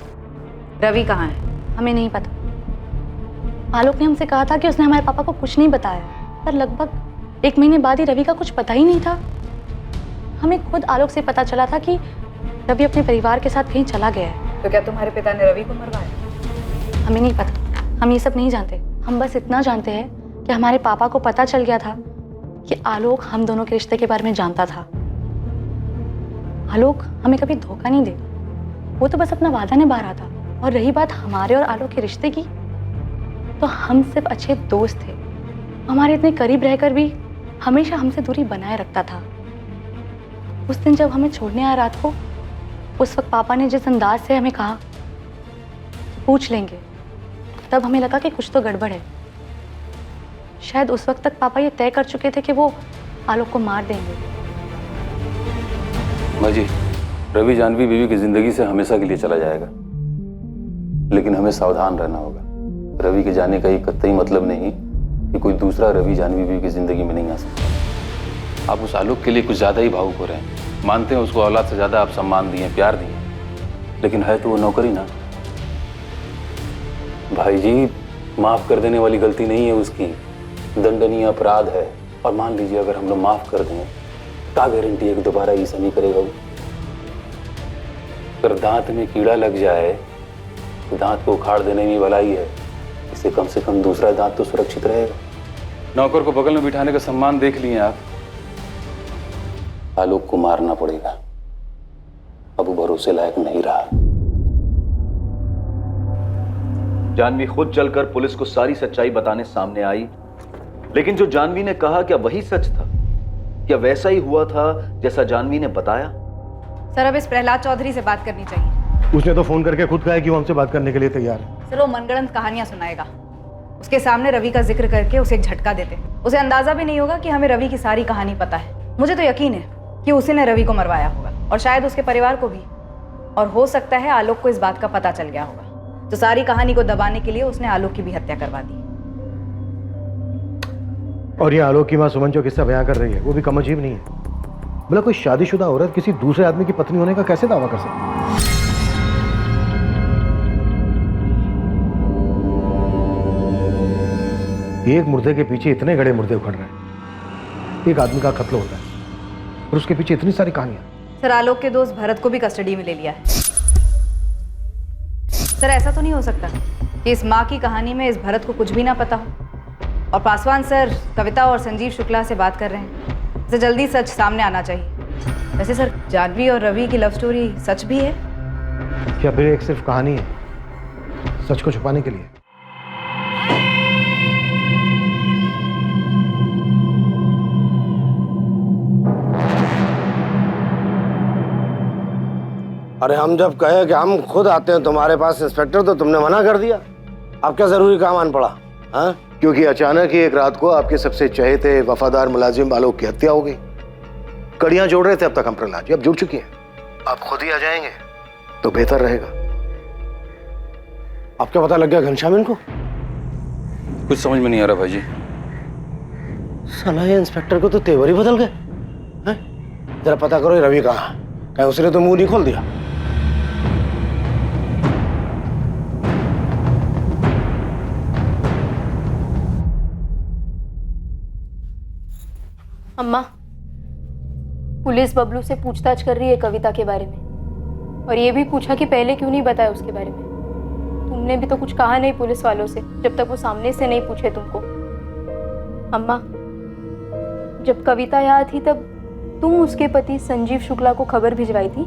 रवि कहाँ है? हमें नहीं पता। आलोक ने हमसे कहा था कि उसने हमारे पापा को कुछ नहीं बताया, पर लगभग 1 महीने बाद ही रवि का कुछ पता ही नहीं था। हमें खुद आलोक से पता चला था कि रवि अपने परिवार के साथ कहीं चला गया है। तो क्या तुम्हारे पिता ने रवि को मरवाया? हमें नहीं पता, हम ये सब नहीं जानते। हम बस इतना जानते हैं कि हमारे पापा को पता चल गया था कि आलोक हम दोनों के रिश्ते के बारे में जानता था। आलोक हमें कभी धोखा नहीं देगा, वो तो बस अपना वादा निभा रहा था। और रही बात हमारे और आलोक के रिश्ते की, तो हम सिर्फ अच्छे दोस्त थे। हमारे इतने करीब रहकर भी हमेशा हमसे दूरी बनाए रखता था। उस दिन जब हमें छोड़ने आया रात को, उस वक्त पापा ने जिस अंदाज से हमें कहा पूछ लेंगे, तब हमें लगा कि कुछ तो गड़बड़ है। शायद उस वक्त तक पापा ये तय कर चुके थे कि वो आलोक को मार देंगे। माँ जी, रवि जानवी बीवी की जिंदगी से हमेशा के लिए चला जाएगा, लेकिन हमें सावधान रहना होगा। रवि के जाने का ये कतई मतलब नहीं कि कोई दूसरा रवि जानवी बीवी की जिंदगी में नहीं आ सकता। आप उस आलोक के लिए कुछ ज्यादा ही भावुक हो रहे हैं। मानते हैं उसको औलाद से ज्यादा आप सम्मान दिए, प्यार दिए, लेकिन है तो वो नौकरी ना। भाई जी, माफ कर देने वाली गलती नहीं है उसकी, दंडनीय अपराध है। और मान लीजिए अगर हम लोग माफ कर दें, क्या गारंटी है कि दोबारा ऐसा नहीं करेगा वो? अगर दांत में कीड़ा लग जाए तो दांत को उखाड़ देने में भलाई है, इससे कम से कम दूसरा दांत तो सुरक्षित रहेगा। नौकर को बगल में बिठाने का सम्मान देख लिए आप। आलोक को मारना पड़ेगा, अब वो भरोसे लायक नहीं रहा। जानवी खुद चलकर पुलिस को सारी सच्चाई बताने सामने आई, लेकिन जो जानवी ने कहा क्या वही सच था? क्या वैसा ही हुआ था जैसा जानवी ने बताया? सर अब इस प्रहलाद चौधरी से बात करनी चाहिए। उसने तो फोन करके खुद कहा है कि वो हमसे बात करने के लिए तैयार है। सर वो मनगढ़ंत कहानियां सुनाएगा। उसके सामने रवि का जिक्र करके उसे एक झटका देते, उसे अंदाजा भी नहीं होगा कि हमें रवि की सारी कहानी पता है। मुझे तो यकीन है कि उसी ने रवि को मरवाया होगा और शायद उसके परिवार को भी, और हो सकता है आलोक को इस बात का पता चल गया होगा, तो सारी कहानी को दबाने के लिए उसने आलोक की भी हत्या करवा दी। और ये आलोक की मां सुमन जो किस्सा बयां कर रही है वो भी कम अजीब नहीं है। बोला कोई शादीशुदा औरत किसी दूसरे आदमी की पत्नी होने का कैसे दावा कर सकती है? एक मुर्दे के पीछे इतने गड़े मुर्दे उखड़ रहे हैं। एक आदमी का कत्ल होता है और उसके पीछे इतनी सारी कहानियां। सर आलोक के दोस्त भरत को भी कस्टडी में ले लिया है। सर ऐसा तो नहीं हो सकता कि इस माँ की कहानी में इस भरत को कुछ भी ना पता हो, और पासवान सर कविता और संजीव शुक्ला से बात कर रहे हैं, इसे जल्दी सच सामने आना चाहिए। वैसे सर जानवी और रवि की लव स्टोरी सच भी है क्या फिर एक सिर्फ कहानी है सच को छुपाने के लिए? अरे हम जब कहे कि हम खुद आते हैं तुम्हारे पास इंस्पेक्टर, तो तुमने मना कर दिया। अब क्या जरूरी काम आन पड़ा? हाँ, क्योंकि अचानक ही एक रात को आपके सबसे चहेते वफादार मुलाजिम आलोक की हत्या हो गई। कड़ियां जोड़ रहे थे अब तक हम प्रहलाद जी, अब जुड़ चुकी हैं। आप खुद ही आ जाएंगे तो बेहतर रहेगा। आपका पता लग गया घनश्याम इनको? कुछ समझ में नहीं आ रहा भाई जी। साला ये इंस्पेक्टर को तो तेवर ही बदल गए। जरा पता करो ये रवि कहाँ, कहीं उसने तो मुंह नहीं खोल दिया। अम्मा, पुलिस बबलू से पूछताछ कर रही है कविता के बारे में, और ये भी पूछा कि पहले क्यों नहीं बताया उसके बारे में। तुमने भी तो कुछ कहा नहीं पुलिस वालों से जब तक वो सामने से नहीं पूछे तुमको। अम्मा, जब कविता यहाँ थी तब तुम उसके पति संजीव शुक्ला को खबर भिजवाई थी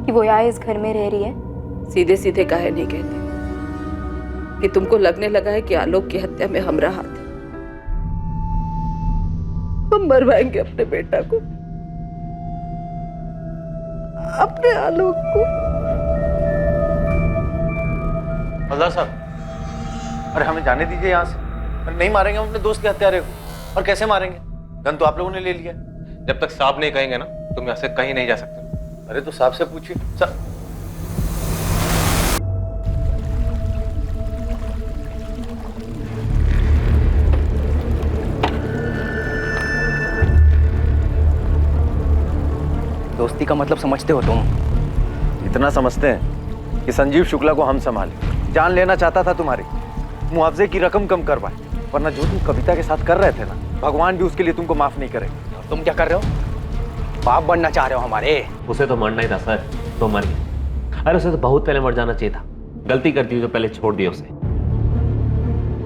कि वो यहाँ इस घर में रह रही है। सीधे सीधे काहे नहीं कहते कि तुमको लगने लगा है कि आलोक की हत्या में हमारा हाथ है? हम मरवाएंगे अपने बेटा को, अपने आलोक को। हवलदार साहब, अरे हमें जाने दीजिए यहाँ से। नहीं मारेंगे हम अपने दोस्त के हत्यारे को। और कैसे मारेंगे? गन तो आप लोगों ने ले लिया। जब तक साहब नहीं कहेंगे ना तुम यहाँ से कहीं नहीं जा सकते। अरे तो साहब से पूछिए। दोस्ती का मतलब समझते हो तुम? इतना समझते हैं कि संजीव शुक्ला को हम संभाले। जान लेना चाहता था तुम्हारी, मुआवजे की रकम कम करवाए, वरना जो तुम कविता के साथ कर रहे थे ना, भगवान भी उसके लिए तुमको माफ नहीं करेगा। तुम क्या कर रहे हो? बाप बनना चाह रहे हो हमारे? उसे तो मरना ही था सर, तो मर गया। अरे उसे तो बहुत पहले मर जाना चाहिए था। गलती करती हुई तो पहले छोड़ दिया उसे।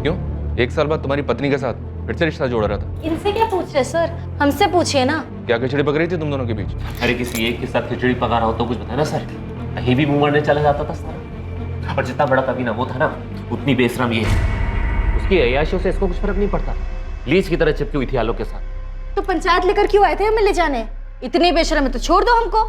क्यों? 1 साल बाद तुम्हारी पत्नी के साथ फिर से रिश्ता जोड़ रहा था। इनसे क्या पूछ रहे सर, हमसे पूछिए ना। क्या खिचड़ी पक रही थी तुम दोनों के बीच? अरे किसी एक के साथ खिचड़ी पका रहा हो तो कुछ बताया ना सर। कहीं भी मुंह मारने चला जाता था सर। और जितना बड़ा कभी ना वो था ना, उतनी बेशरम ये है। उसकी अय्याशियों से इसको कुछ फर्क नहीं पड़ता। लीज की तरह चिपकी हुई थी आलोक के साथ। तो पंचायत लेकर क्यों आए थे हमें ले जाने? इतनी बेशरम है तो छोड़ दो हमको।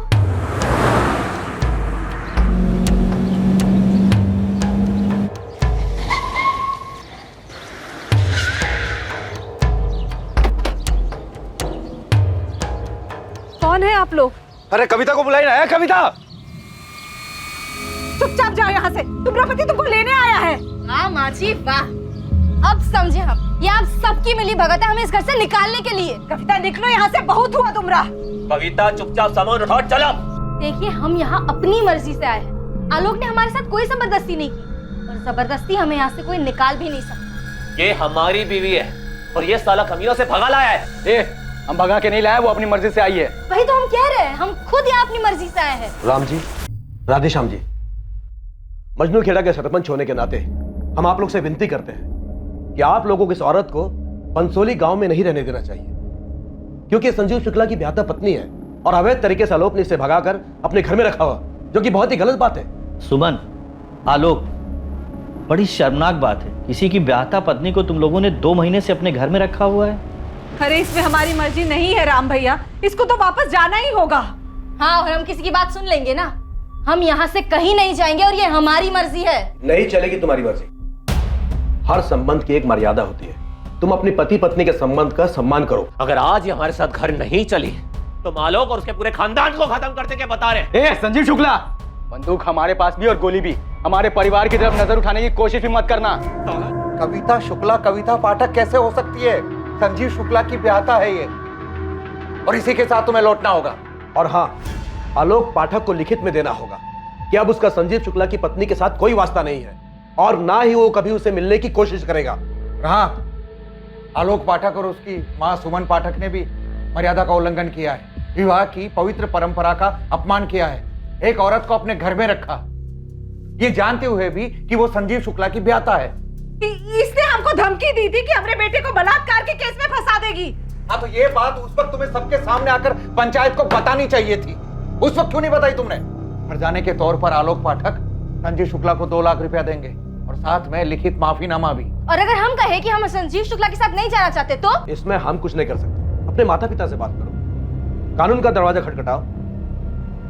कौन है आप लोग? अरे कविता को बुलाई ना है। कविता, चुपचाप जाओ यहाँ से। तुम्हारा पति तुमको लेने आया है। वाह माँ जी वाह, अब समझे हम। ये आप सबकी मिली भगत है हमें इस घर से निकालने के लिए। कविता निकलो यहाँ से, बहुत हुआ तुमरा। कविता चुपचाप सामान उठाओ, चलो। देखिए हम यहाँ अपनी मर्जी से आए हैं। आलोक ने हमारे साथ कोई जबरदस्ती नहीं की, और जबरदस्ती हमें यहाँ से कोई निकाल भी नहीं सकता। ये हमारी बीवी है और ये साला कमीनों से भगा लाया है। हम भगा के नहीं लाए, वो अपनी मर्जी से आई है। वही तो हम कह रहे हैं, हम खुद यहाँ अपनी मर्जी से आए हैं। राम जी, राधेश्याम जी, मजनू खेड़ा के सरपंच होने के नाते हम आप लोग से विनती करते हैं कि आप लोगों को इस औरत को पंसोली गांव में नहीं रहने देना चाहिए, क्योंकि संजीव शुक्ला की ब्याहता पत्नी है और अवैध तरीके से आलोक ने इसे भगाकर अपने घर में रखा हुआ, जो कि बहुत ही गलत बात है। सुमन, आलोक, बड़ी शर्मनाक बात है, किसी की ब्याहता पत्नी को तुम लोगों ने 2 महीने से अपने घर में रखा हुआ है। अरे इसमें हमारी मर्जी नहीं है राम भैया, इसको तो वापस जाना ही होगा। हाँ, और हम किसी की बात सुन लेंगे ना, हम यहाँ से कहीं नहीं जाएंगे और ये हमारी मर्जी है। नहीं चलेगी तुम्हारी मर्जी। हर संबंध की एक मर्यादा होती है। तुम अपनी पति पत्नी के संबंध का सम्मान करो। अगर आज ये हमारे साथ घर नहीं चली तो आलोक और उसके पूरे खानदान को खत्म कर देंगे, बता रहे। संजीव शुक्ला, बंदूक हमारे पास भी और गोली भी। हमारे परिवार की तरफ नजर उठाने की कोशिश भी मत करना। कविता शुक्ला कविता पाठक कैसे हो सकती है? संजीव शुक्ला की ब्याहता है ये, और इसी के साथ तुम्हें लौटना होगा। और हाँ, आलोक पाठक को लिखित में देना होगा कि अब उसका संजीव शुक्ला की पत्नी के साथ कोई वास्ता नहीं है और ना ही वो कभी उसे मिलने की कोशिश करेगा। हाँ, आलोक पाठक और उसकी मां सुमन पाठक ने भी मर्यादा का उल्लंघन किया है, विवाह की पवित्र परंपरा का अपमान किया है, एक औरत को अपने घर में रखा, ये जानते हुए भी कि वो संजीव शुक्ला की ब्याहता है। इसने हमको धमकी दी थी कि अपने बेटे को बलात्कार के केस में फंसा देगी। हाँ, तो ये बात उस वक्त तुम्हें सबके सामने आकर पंचायत को बतानी चाहिए थी। उस वक्त क्यों नहीं बताई तुमने? हरजाने के तौर पर आलोक पाठक संजीव शुक्ला को 2 लाख रुपया देंगे और साथ में लिखित माफीनामा भी। और अगर हम कहें कि हम संजीव शुक्ला के साथ नहीं जाना चाहते तो? इसमें हम कुछ नहीं कर सकते। अपने माता पिता से बात करो, कानून का दरवाजा खटखटाओ,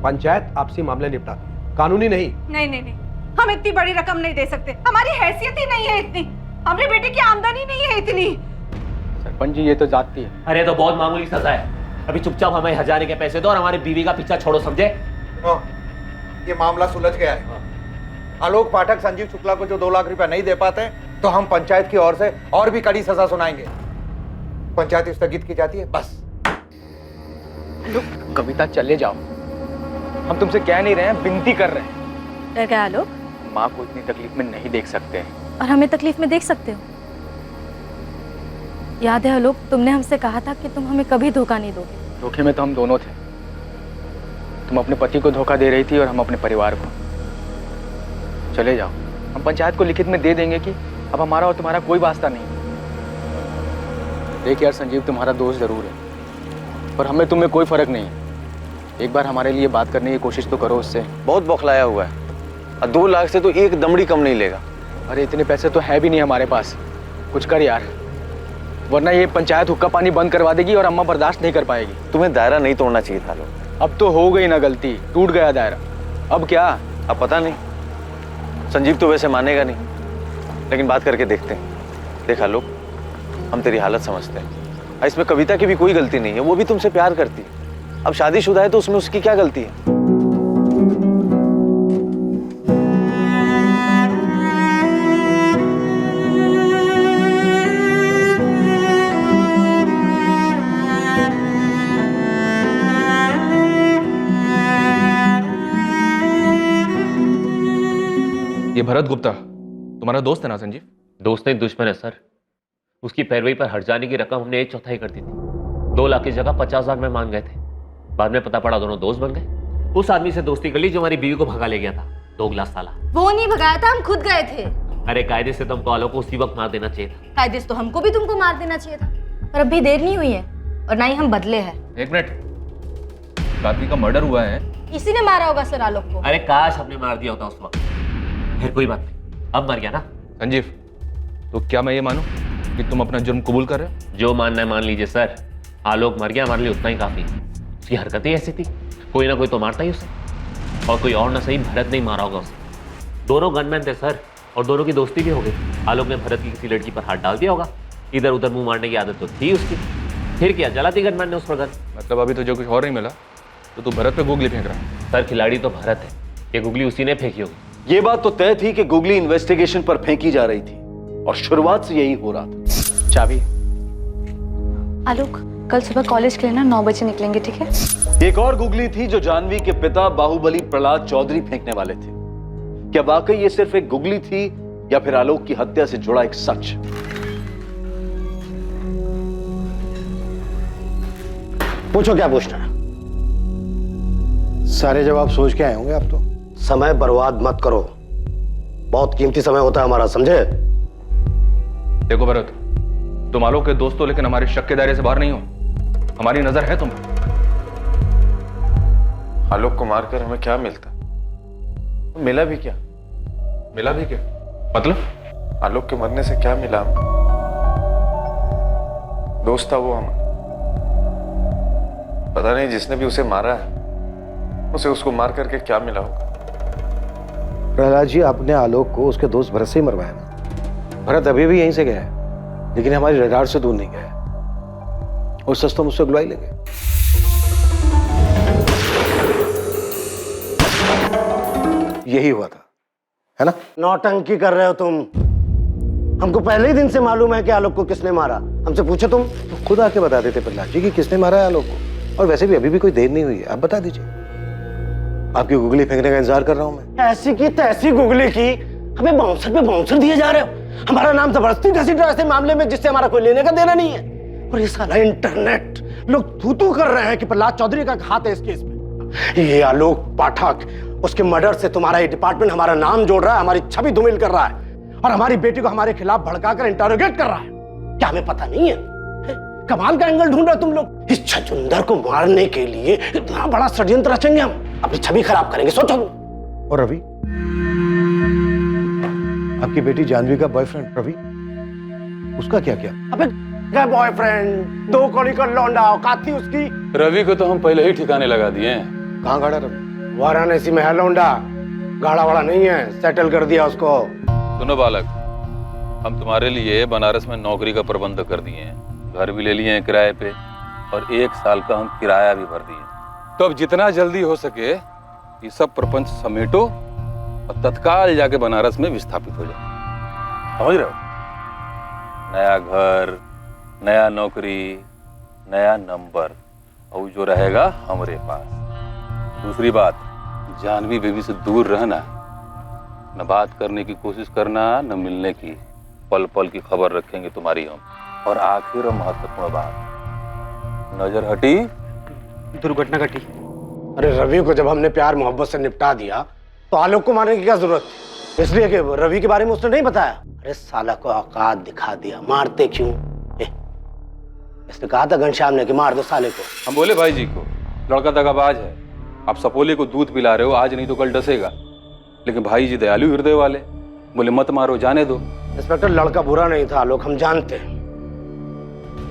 पंचायत आपसी मामले निपटाती है, कानूनी नहीं। नहीं, हम इतनी बड़ी रकम नहीं दे सकते, हमारी हैसियत ही नहीं है इतनी, हमारे बेटे की आमदनी नहीं है इतनी। सरपंच जी, ये तो जाती है। अरे तो बहुत मामूली सजा है, अभी चुपचाप हमें हजारे के पैसे दो और हमारी बीवी का पीछा छोड़ो, समझे? ये मामला सुलझ गया है। आलोक पाठक संजीव शुक्ला को जो 2 लाख रुपया नहीं दे पाते तो हम पंचायत की ओर से और भी कड़ी सजा सुनाएंगे। पंचायत स्थगित की जाती है, बस। कविता, चले जाओ, हम तुमसे कह नहीं रहे हैं, विनती कर रहे हैं। डर गया आलोक? माँ को इतनी तकलीफ में नहीं देख सकते हैं। और हमें तकलीफ में देख सकते हो? याद है आलोक, तुमने हमसे कहा था कि तुम हमें कभी धोखा नहीं दोगे। धोखे में तो हम दोनों थे। तुम अपने पति को धोखा दे रही थी और हम अपने परिवार को। चले जाओ, हम पंचायत को लिखित में दे देंगे कि अब हमारा और तुम्हारा कोई वास्ता नहीं। देख यार संजीव, तुम्हारा दोस्त जरूर है, पर हमें तुम्हें कोई फर्क नहीं है। एक बार हमारे लिए बात करने की कोशिश तो करो उससे। बहुत बौखलाया हुआ है, 2 लाख से तो एक दमड़ी कम नहीं लेगा। अरे इतने पैसे तो है भी नहीं हमारे पास, कुछ कर यार, वरना ये पंचायत हुक्का पानी बंद करवा देगी और अम्मा बर्दाश्त नहीं कर पाएगी। तुम्हें दायरा नहीं तोड़ना चाहिए था लोग। अब तो हो गई ना गलती, टूट गया दायरा, अब क्या? अब पता नहीं, संजीव तो वैसे मानेगा नहीं, लेकिन बात करके देखते हैं। देखा लोग, हम तेरी हालत समझते हैं, इसमें कविता की भी कोई गलती नहीं है, वो भी तुमसे प्यार करती है। अब शादीशुदा है तो उसमें उसकी क्या गलती है? ये भरत गुप्ता तुम्हारा दोस्त है ना संजीव? दोस्त नहीं, दुश्मन है सर। उसकी पैरवी पर हट जाने की रकम हमने 1/4 कर दी थी। 2 लाख की जगह 50 लाख में मान गए थे। बाद में पता पड़ा दोनों दोस्त बन गए। उस आदमी से दोस्ती कर ली जो हमारी बीवी को भगा ले गया था, दोगला साला। वो नहीं भगाया था, हम खुद गए थे। अरे कायदे से तुमको आलोक को उसी वक्त मार देना चाहिए था। कायदे से तो हमको भी तुमको मार देना चाहिए था, पर अभी देर नहीं हुई है और ना ही हम बदले हैं। 1 मिनट, आदमी का मर्डर हुआ है, इसी ने मारा होगा सर आलोक को। अरे काश हमने मार दिया होता उस वक्त। फिर कोई बात नहीं, अब मर गया ना। संजीव, तो क्या मैं ये मानूं कि तुम अपना जुर्म कबूल कर रहे हो? जो मानना है मान लीजिए सर। आलोक मर गया, हमारे लिए उतना ही काफी है। उसकी हरकतें ऐसी थी, कोई ना कोई तो मारता ही उसे, और कोई और ना सही भरत नहीं मारा होगा उसे। दोनों गनमैन थे सर, और दोनों की दोस्ती भी हो गई। आलोक ने भरत की किसी लड़की पर हाथ डाल दिया होगा, इधर उधर मुंह मारने की आदत तो थी उसकी। फिर क्या, जला दी गनमैन ने उस पर गन। मतलब अभी तो जो कुछ और नहीं मिला तो तू भरत पे गुगली फेंक रहा है? सर खिलाड़ी तो भरत है, ये गुगली उसी ने फेंकी होगी। ये बात तो तय थी कि गुगली इन्वेस्टिगेशन पर फेंकी जा रही थी और शुरुआत से यही हो रहा था। चाबी? आलोक, कल सुबह कॉलेज के लिए ना 9 बजे निकलेंगे, ठीक है? एक और गुगली थी जो जानवी के पिता बाहुबली प्रहलाद चौधरी फेंकने वाले थे। क्या वाकई ये सिर्फ एक गुगली थी या फिर आलोक की हत्या से जुड़ा एक सच? पूछो क्या पूछना है। सारे जवाब सोच के आए होंगे आप तो। समय बर्बाद मत करो, बहुत कीमती समय होता है हमारा, समझे? देखो भरत, तुम आलोक के दोस्त हो लेकिन हमारे शक के दायरे से बाहर नहीं हो। हमारी नजर है तुम पर। आलोक को मारकर हमें क्या मिलता? मिला भी क्या? मिला भी क्या? मतलब? आलोक के मरने से क्या मिला? दोस्त था वो हमारा। पता नहीं जिसने भी उसे मारा है उसे उसको मार करके क्या मिला होगा। प्रहलाद जी, आपने आलोक को उसके दोस्त भरत से ही मरवाया ना। भरत अभी भी यहीं से गया है, लेकिन हमारी रडार से दूर नहीं गया है। और सच तो मुझसे गुलाई लेंगे। यही हुआ था, है ना? नौटंकी कर रहे हो तुम। हमको पहले ही दिन से मालूम है कि आलोक को किसने मारा। हमसे पूछो तुम। तो खुद आके बता देते प्रहलाद जी कि किसने मारा है आलोक को। और वैसे भी अभी भी कोई देर नहीं हुई है, आप बता दीजिए। आपकी गुगली फेंकने का इंतजार कर रहा हूं मैं। ऐसी की तैसी गुगली की, हमें बाउंसर पे बाउंसर दिए जा रहे हो। हमारा नाम जबरदस्ती घसीट रहा है ऐसे मामले में जिससे हमारा कोई लेने का देना नहीं है। और ये सारा इंटरनेट लोग थू कर रहे हैं कि प्रहलाद चौधरी का हाथ है इस केस में। ये आलोक पाठक, उसके मर्डर से तुम्हारा ये डिपार्टमेंट हमारा नाम जोड़ रहा है, हमारी छवि धूमिल कर रहा है और हमारी बेटी को हमारे खिलाफ भड़काकर इंटरोगेट कर रहा है। क्या हमें पता नहीं है? कमाल का एंगल ढूंढ रहे हो तुम लोग। इस छछुंदर को मारने के लिए इतना बड़ा षड्यंत्र रचेंगे हम, अपनी छवि खराब करेंगे, सोचो। और रवि, आपकी बेटी जानवी का बॉयफ्रेंड रवि, उसका क्या किया? अबे क्या बॉयफ्रेंड? 2 कौड़ी का लौंडा औकात थी उसकी। रवि को तो हम पहले ही ठिकाने लगा दिए हैं। कहाँ गाड़ा रवि? वाराणसी में है लौंडा, गाड़ा वाड़ा नहीं है, सेटल कर दिया उसको। सुनो बालक, हम तुम्हारे लिए बनारस में नौकरी का प्रबंध कर दिए हैं, घर भी ले लिए हैं किराए पे और 1 साल का हम किराया भी भर दिए। तो अब जितना जल्दी हो सके ये सब प्रपंच समेटो और तत्काल जाके बनारस में विस्थापित हो जाओ। समझ रहे हो? नया घर, नया नौकरी, नया नंबर, और जो रहेगा हमारे पास। दूसरी बात, जानवी बेबी से दूर रहना, न बात करने की कोशिश करना, न मिलने की। पल पल की खबर रखेंगे तुम्हारी हम। और आखिर महत्वपूर्ण बात, नजर हटी दुर्घटना घटी। अरे रवि को जब हमने प्यार मोहब्बत से निपटा दिया तो आलोक को मारने की क्या जरूरत थी? इसलिए कि रवि के बारे में उसने नहीं बताया। अरे साला को औकात दिखा दिया, मारते क्यों? इसने कहा था घनश्याम ने कि मार दो साले को। हम बोले भाई जी को, लड़का दगाबाज है, आप सपोले को दूध पिला रहे हो, आज नहीं तो कल डसेगा। लेकिन भाई जी दयालु हृदय वाले, बोले मत मारो, जाने दो। इंस्पेक्टर, लड़का बुरा नहीं था आलोक, हम जानते।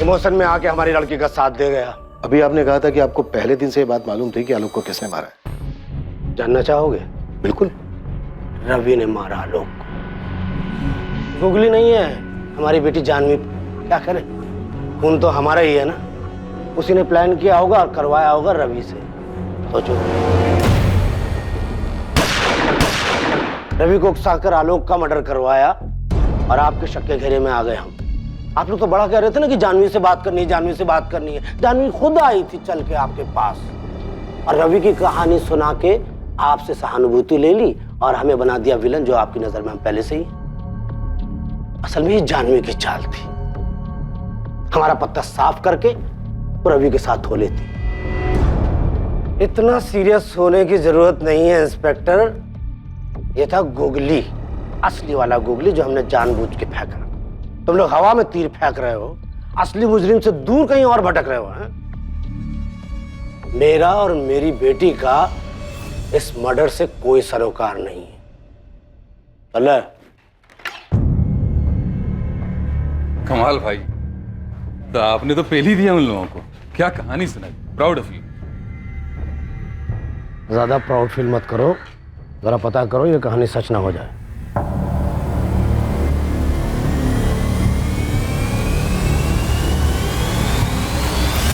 इमोशन में आके हमारी लड़की का साथ दे गया। अभी आपने कहा था कि आपको पहले दिन से ये बात मालूम थी कि आलोक को किसने मारा है। जानना चाहोगे? बिल्कुल। रवि ने मारा आलोक को। गुगली नहीं है, हमारी बेटी जानवी। क्या करें, खून तो हमारा ही है ना। उसी ने प्लान किया होगा और करवाया होगा रवि से। सोचो, रवि को उकसाकर आलोक का मर्डर करवाया और आपके शक के घेरे में आ गए हम। आप लोग तो बड़ा कह रहे थे ना कि जानवी से बात करनी है, जानवी से बात करनी है। जानवी खुद आई थी चल के आपके पास और रवि की कहानी सुना के आपसे सहानुभूति ले ली और हमें बना दिया विलन, जो आपकी नजर में हम पहले से ही। असल में ये जानवी की चाल थी, हमारा पत्ता साफ करके रवि के साथ हो लेती। इतना सीरियस होने की जरूरत नहीं है इंस्पेक्टर। ये था गुगली, असली वाला गुगली जो हमने जानबूझ के फेंका। तुम लोग हवा में तीर फेंक रहे हो, असली मुजरिम से दूर कहीं और भटक रहे हो। हैं? मेरा और मेरी बेटी का इस मर्डर से कोई सरोकार नहीं है। चले। कमाल भाई, तो आपने तो पहले ही दिया उन लोगों को। क्या कहानी सुनाई, प्राउड ऑफ यू। ज्यादा प्राउड फील मत करो, जरा पता करो ये कहानी सच ना हो जाए।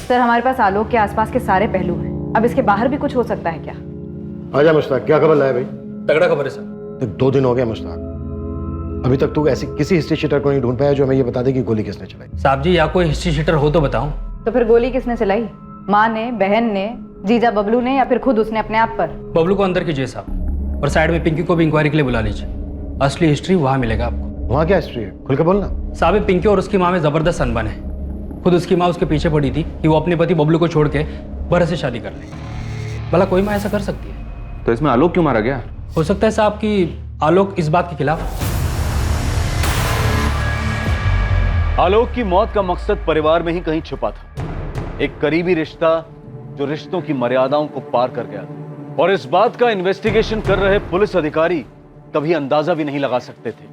सर, हमारे पास आलोक के आसपास के सारे पहलू हैं। अब इसके बाहर भी कुछ हो सकता है क्या? आजा मुश्ताक, क्या खबर लाया भाई? तगड़ा खबर है सर। देख, 2 दिन हो गया मुश्ताक, अभी तक तू ऐसी किसी हिस्ट्री शीटर को नहीं ढूंढ पाया जो हमें ये बता दे कि गोली किसने चलाई। साहब जी, या कोई हिस्ट्री शीटर हो तो बताऊं। तो फिर गोली किसने चलाई? माँ ने, बहन ने, जीजा बबलू ने, या फिर खुद उसने अपने आप पर? बबलू को अंदर कीजिए साहब, और साइड में पिंकी को भी इंक्वायरी के लिए बुला लीजिए। असली हिस्ट्री वहाँ मिलेगा आपको। वहाँ क्या हिस्ट्री है, खुल के बोलना। साहब, पिंकी और उसकी माँ में जबरदस्त अनबन है। खुद उसकी माँ उसके पीछे पड़ी थी कि वो अपने पति बबलू को छोड़ के भरत से शादी कर ले। भला कोई माँ ऐसा कर सकती है? तो इसमें आलोक क्यों मारा गया? हो सकता है साहब कि आलोक इस बात के खिलाफ। आलोक की मौत का मकसद परिवार में ही कहीं छुपा था, एक करीबी रिश्ता जो रिश्तों की मर्यादाओं को पार कर गया। और इस बात का इन्वेस्टिगेशन कर रहे पुलिस अधिकारी कभी अंदाजा भी नहीं लगा सकते थे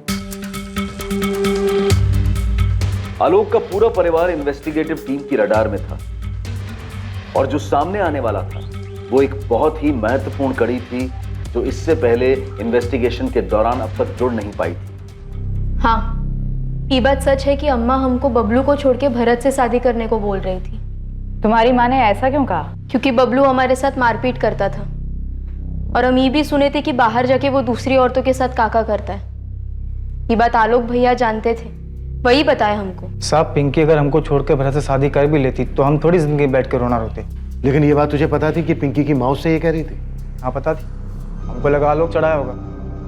आलोक का पूरा परिवार इन्वेस्टिगेटिव टीम की रडार में था और जो सामने आने वाला था वो एक बहुत ही महत्वपूर्ण कड़ी थी जो इससे पहले इन्वेस्टिगेशन के दौरान अब तक जुड़ नहीं पाई थी। हाँ, ये बात सच है कि अम्मा हमको बबलू को छोड़ के भरत से शादी करने को बोल रही थी। तुम्हारी माँ ने ऐसा क्यों कहा? क्योंकि बबलू हमारे साथ मारपीट करता था और हम ये भी सुने थे कि बाहर जाके वो दूसरी औरतों के साथ काका करता है। ये बात आलोक भैया जानते थे, वही बताया हमको। साहब, पिंकी अगर हमको छोड़ के भरत से शादी कर भी लेती तो हम थोड़ी जिंदगी बैठ के रोना रोते। लेकिन ये बात तुझे पता थी कि पिंकी की माँ से ये कह रही थी? हाँ पता थी, हमको लगा आलोक चढ़ाया होगा,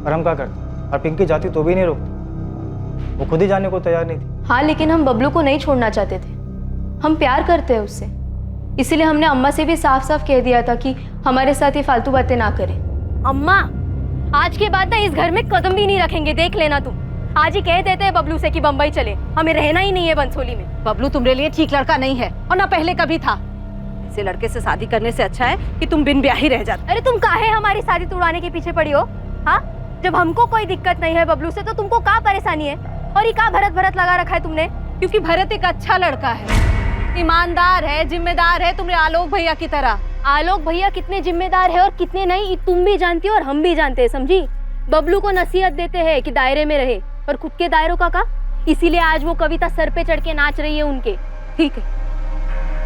और हम क्या करते? और पिंकी जाती तो भी नहीं रोकती, वो खुद ही जाने को तैयार नहीं थी। हाँ, लेकिन हम बबलू को नहीं छोड़ना चाहते थे, हम प्यार करते हैं उससे, इसीलिए हमने अम्मा से भी साफ साफ कह दिया था कि हमारे साथ ये फालतू बातें ना करें। अम्मा, आज के बाद ना इस घर में कदम भी नहीं रखेंगे, देख लेना तुम। आज ही कह देते हैं बबलू से कि बम्बई चले, हमें रहना ही नहीं है बंसोली में। बबलू तुम्हारे लिए ठीक लड़का नहीं है और ना पहले कभी था। ऐसे लड़के से शादी करने से अच्छा है कि तुम बिन ब्याह ही रह जाते। अरे तुम काहे हमारी शादी तुड़वाने के पीछे पड़ी हो? हाँ, जब हमको कोई दिक्कत नहीं है बबलू से तो तुमको क्या परेशानी है? और ये क्या भरत भरत लगा रखा है तुमने? क्योंकि भरत एक अच्छा लड़का है, ईमानदार है, जिम्मेदार है, तुम्हारे आलोक भैया की तरह। आलोक भैया कितने जिम्मेदार है और कितने नहीं, तुम भी जानती हो और हम भी जानते हैं, समझी? बबलू को नसीहत देते हैं कि दायरे में रहे, और खुद के दायरों का इसीलिए आज वो कविता सर पे चढ़ के नाच रही है उनके। ठीक है,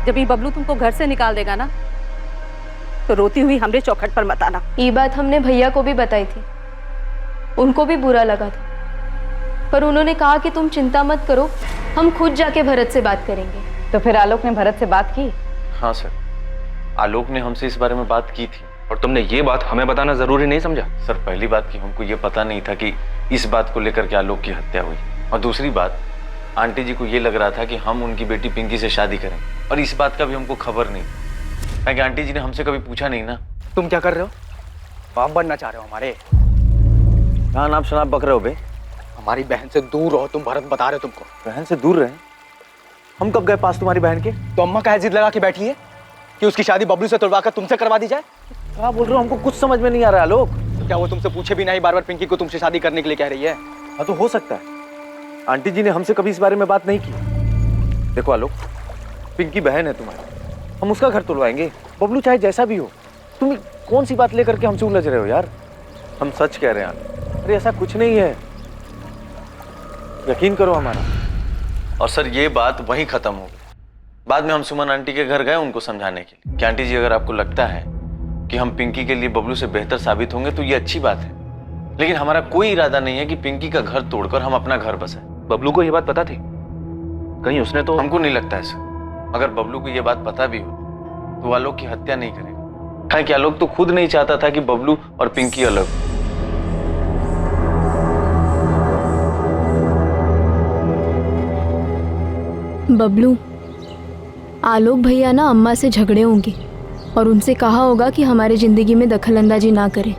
जब ये बबलू तुमको घर से निकाल देगा ना तो रोती हुई हमरे चौखट पर मत आना। ये बात हमने भैया को भी बताई थी, उनको भी बुरा लगा था, पर उन्होंने कहा कि तुम चिंता मत करो, हम खुद जाके भरत से बात करेंगे। तो फिर आलोक ने भरत से बात की? हाँ सर, आलोक ने हमसे इस बारे में बात की थी। और तुमने ये बात हमें बताना जरूरी नहीं समझा? सर, पहली बात कि हमको ये पता नहीं था कि इस बात को लेकर के आलोक की हत्या हुई, और दूसरी बात आंटी जी को ये लग रहा था कि हम उनकी बेटी पिंकी से शादी करें, और इस बात का भी हमको खबर नहीं, क्योंकि आंटी जी ने हमसे कभी पूछा नहीं ना। तुम क्या कर रहे हो? बाप बनना चाह रहे हो हमारे? कहाँ नाम शनाब बक रहे हो बे? हमारी बहन से दूर रहो, तुम भरत बता रहे हो तुमको। बहन से दूर रहे? हम कब गए पास तुम्हारी बहन के? तो अम्मा का जिद लगा के बैठी है कि उसकी शादी बबलू से तुड़वा कर तुमसे करवा दी जाए। क्या बोल रहे हो? हमको कुछ समझ में नहीं आ रहा है आलोक। तो क्या वो तुमसे पूछे भी नहीं बार बार पिंकी को तुमसे शादी करने के लिए कह रही है? हाँ तो हो सकता है, आंटी जी ने हमसे कभी इस बारे में बात नहीं की। देखो आलोक, पिंकी बहन है तुम्हारी, हम उसका घर तुड़वाएंगे, बबलू चाहे जैसा भी हो। तुम कौन सी बात लेकर के हमसे उलझ रहे हो यार? हम सच कह रहे हैं। अरे ऐसा कुछ नहीं है, यकीन करो हमारा। और सर, ये बात वहीं खत्म हो गई। बाद में हम सुमन आंटी के घर गए उनको समझाने के लिए कि आंटी जी, अगर आपको लगता है कि हम पिंकी के लिए बबलू से बेहतर साबित होंगे तो ये अच्छी बात है, लेकिन हमारा कोई इरादा नहीं है कि पिंकी का घर तोड़कर हम अपना घर बसाएं। बबलू को ये बात पता थी? कहीं उसने तो... हमको नहीं लगता है सर। अगर बबलू को ये बात पता भी हो तो वो आलोक की हत्या नहीं करेगा, क्योंकि आलोक तो खुद नहीं चाहता था कि बबलू और पिंकी अलग हो। बबलू, आलोक भैया ना अम्मा से झगड़े होंगे और उनसे कहा होगा कि हमारे जिंदगी में दखल अंदाजी ना करें।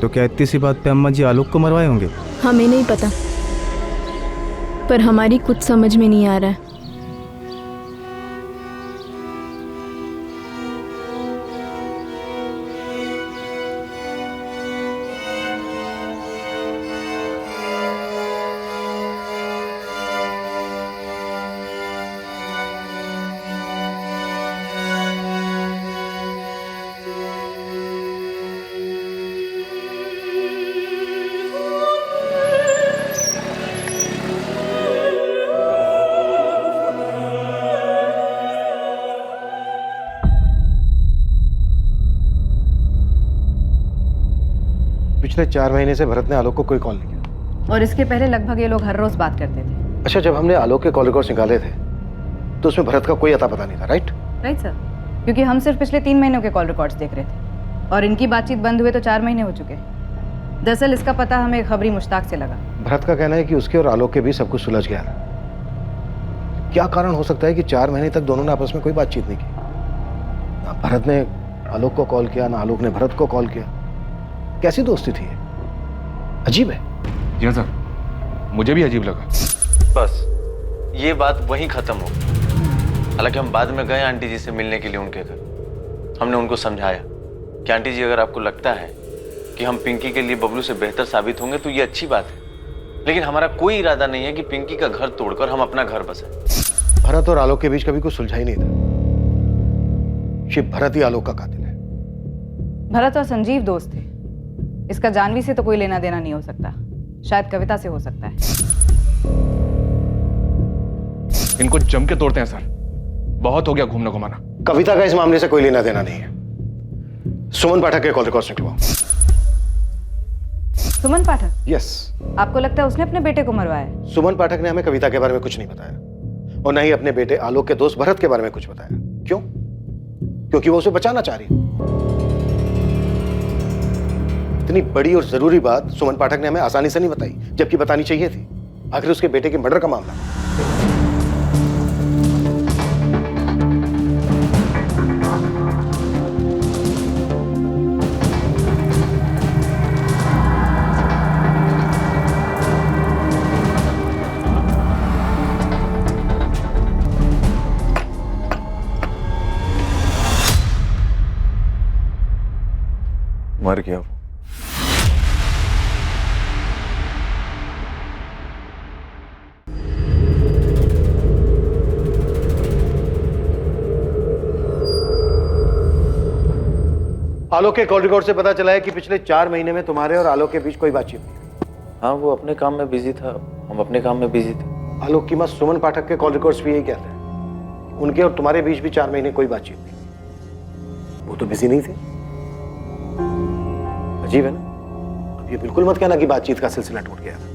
तो क्या इतनी सी बात पे अम्मा जी आलोक को मरवाए होंगे? हमें नहीं पता, पर हमारी कुछ समझ में नहीं आ रहा है। पिछले 4 महीने से भरत ने आलोक को कोई कॉल नहीं किया। और इसके पहले लगभग ये लोग हर रोज बात करते थे। अच्छा, जब हमने आलोक के कॉल रिकॉर्ड्स निकाले थे तो उसमें भरत का कोई अता पता नहीं था, राइट? राइट सर, क्योंकि हम सिर्फ पिछले 3 महीनों के कॉल रिकॉर्ड्स देख रहे थे और इनकी बातचीत बंद हुए तो 4 महीने हो चुके। दरअसल इसका पता हमें खबरी मुश्ताक से लगा। भरत का कहना है कि उसके और आलोक के बीच सब कुछ सुलझ गया था। क्या कारण हो सकता है कि 4 महीने तक दोनों ने आपस में कोई बातचीत नहीं की? ना भरत ने आलोक को कॉल किया, ना आलोक ने भरत को कॉल किया। कैसी दोस्ती थी ये? अजीब है। जी सर, मुझे भी अजीब लगा। बस ये बात वहीं खत्म हो गई। हालांकि हम बाद में गए आंटी जी से मिलने के लिए उनके घर। हमने उनको समझाया कि आंटी जी, अगर आपको लगता है कि हम पिंकी के लिए बबलू से बेहतर साबित होंगे तो ये अच्छी बात है, लेकिन हमारा कोई इरादा नहीं है कि पिंकी का घर तोड़कर हम अपना घर बसाएं। भरत और आलोक के बीच कभी कुछ सुलझा ही नहीं था। शिव भरत ही आलोक का कातिल है। भरत और संजीव दोस्त थे। इसका जानवी से तो कोई लेना देना नहीं हो सकता, शायद कविता से हो सकता है। इनको जम के तोड़ते हैं सर, बहुत हो गया घूमना घुमाना। कविता का इस मामले से कोई लेना देना नहीं है। सुमन पाठक के कॉल रिकॉर्ड्स निकलवाओ। सुमन पाठक? यस। आपको लगता है उसने अपने बेटे को मरवाया है? सुमन पाठक ने हमें कविता के बारे में कुछ नहीं बताया और न ही अपने बेटे आलोक के दोस्त भरत के बारे में कुछ बताया। क्यों? क्योंकि वो उसे बचाना चाह रही। इतनी बड़ी और जरूरी बात सुमन पाठक ने हमें आसानी से नहीं बताई, जबकि बतानी चाहिए थी। आखिर उसके बेटे के मर्डर का मामला। मर गया वो। आलोक के कॉल रिकॉर्ड से पता चला है कि पिछले 4 महीने में तुम्हारे और आलोक के बीच कोई बातचीत नहीं। हाँ, वो अपने काम में बिजी था, हम अपने काम में बिजी थे। आलोक की मां सुमन पाठक के कॉल रिकॉर्ड्स भी यही कहते हैं। उनके और तुम्हारे बीच भी 4 महीने कोई बातचीत नहीं। वो तो बिजी नहीं थे। अजीब है ना? अब ये बिल्कुल मत कहना कि बातचीत का सिलसिला टूट गया था।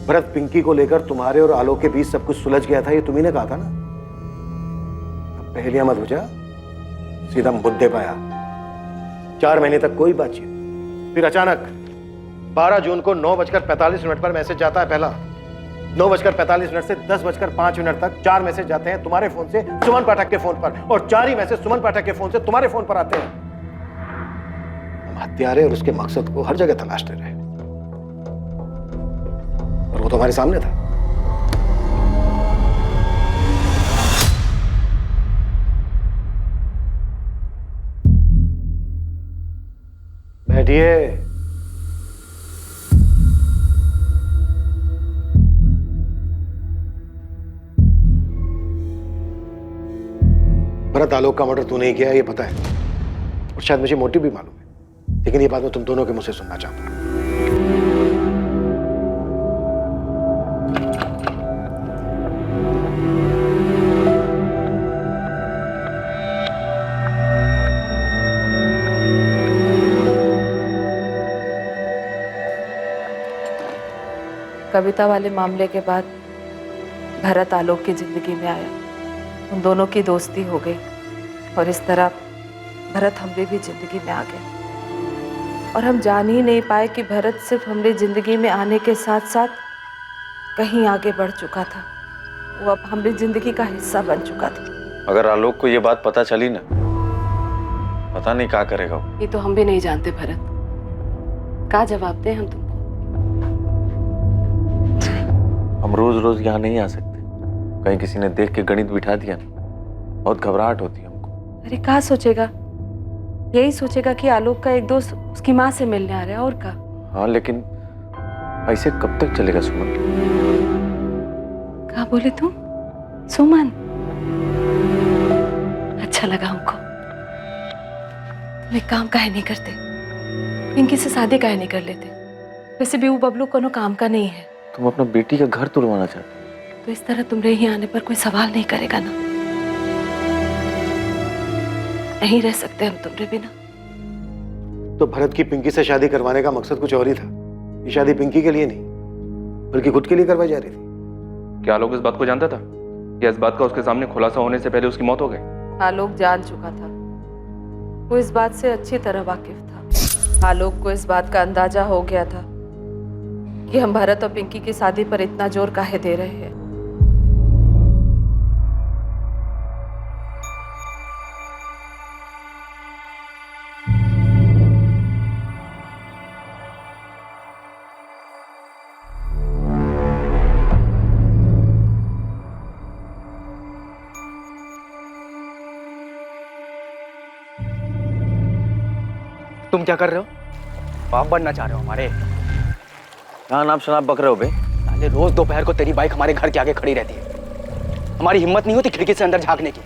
भरत पिंकी को लेकर तुम्हारे और आलोक के बीच सब कुछ सुलझ गया था, ये तुम्ही ने कहा था ना। अब पहेलियां मत बुझा, सीधा मुद्दे पे आया। 4 महीने तक कोई बातचीत, फिर अचानक 12 जून को 9:45 पर मैसेज जाता है पहला। 9:45 से 10:05 तक 4 मैसेज जाते हैं तुम्हारे फोन से सुमन पाठक के फोन पर, और 4 ही मैसेज सुमन पाठक के फोन से तुम्हारे फोन पर आते हैं। हम हत्यारे और उसके मकसद को हर जगह तलाशते रहे, और वो तो हमारे सामने था। बैठिए। भरत आलोक का मर्डर तूने ही किया, ये पता है, और शायद मुझे मोटिव भी मालूम है, लेकिन ये बात मैं तुम दोनों के मुंह से सुनना चाहता हूं। कविता वाले मामले के बाद भरत आलोक की जिंदगी में आया। उन दोनों की दोस्ती हो गई और इस तरह भरत हमरी भी जिंदगी में आ गया। और हम जान ही नहीं पाए कि भरत सिर्फ हमारी जिंदगी में आने के साथ साथ कहीं आगे बढ़ चुका था। वो अब हमारी जिंदगी का हिस्सा बन चुका था। अगर आलोक को ये बात पता चली ना, पता नहीं क्या करेगा वो। ये तो हम भी नहीं जानते भरत, क्या जवाब दें हम तुमको। हम रोज रोज यहाँ नहीं आ सकते, कहीं किसी ने देख के गणित बिठा दिया ना, बहुत घबराहट होती है हमको। अरे क्या सोचेगा, यही सोचेगा कि आलोक का एक दोस्त उसकी माँ से मिलने आ रहा है, और क्या। हाँ, लेकिन ऐसे कब तक चलेगा सुमन? क्या बोले तुम? सुमन? अच्छा लगा हमको। तुम एक काम काहे नहीं करते, पिंकी से शादी काहे नहीं कर लेते? वैसे भी वो बबलू कोनो काम का नहीं है। तुम अपना बेटी का घर तुड़वाना चाहते हो? तो इस तरह तुम्हारे यहाँ आने पर कोई सवाल नहीं करेगा ना। नहीं रह सकते हम तुम्हारे बिना। तो भरत की पिंकी से शादी करवाने का मकसद कुछ और ही था। ये शादी पिंकी के लिए नहीं, बल्कि खुद के लिए करवाई जा रही थी। क्या आलोक इस बात को जानता था या इस बात का उसके सामने खुलासा होने से पहले उसकी मौत हो गई? आलोक जान चुका था, वो इस बात से अच्छी तरह वाकिफ था। आलोक को इस बात का अंदाजा हो गया था कि हम भरत और पिंकी की शादी पर इतना जोर काहे दे रहे हैं। तुम क्या कर रहे हो? बाप बनना चाह रहे हो हमारे? कहाँ नाप शनाप बक रहे हो बे? साले रोज दोपहर को तेरी बाइक हमारे घर के आगे खड़ी रहती है। हमारी हिम्मत नहीं होती खिड़की से अंदर झांकने की।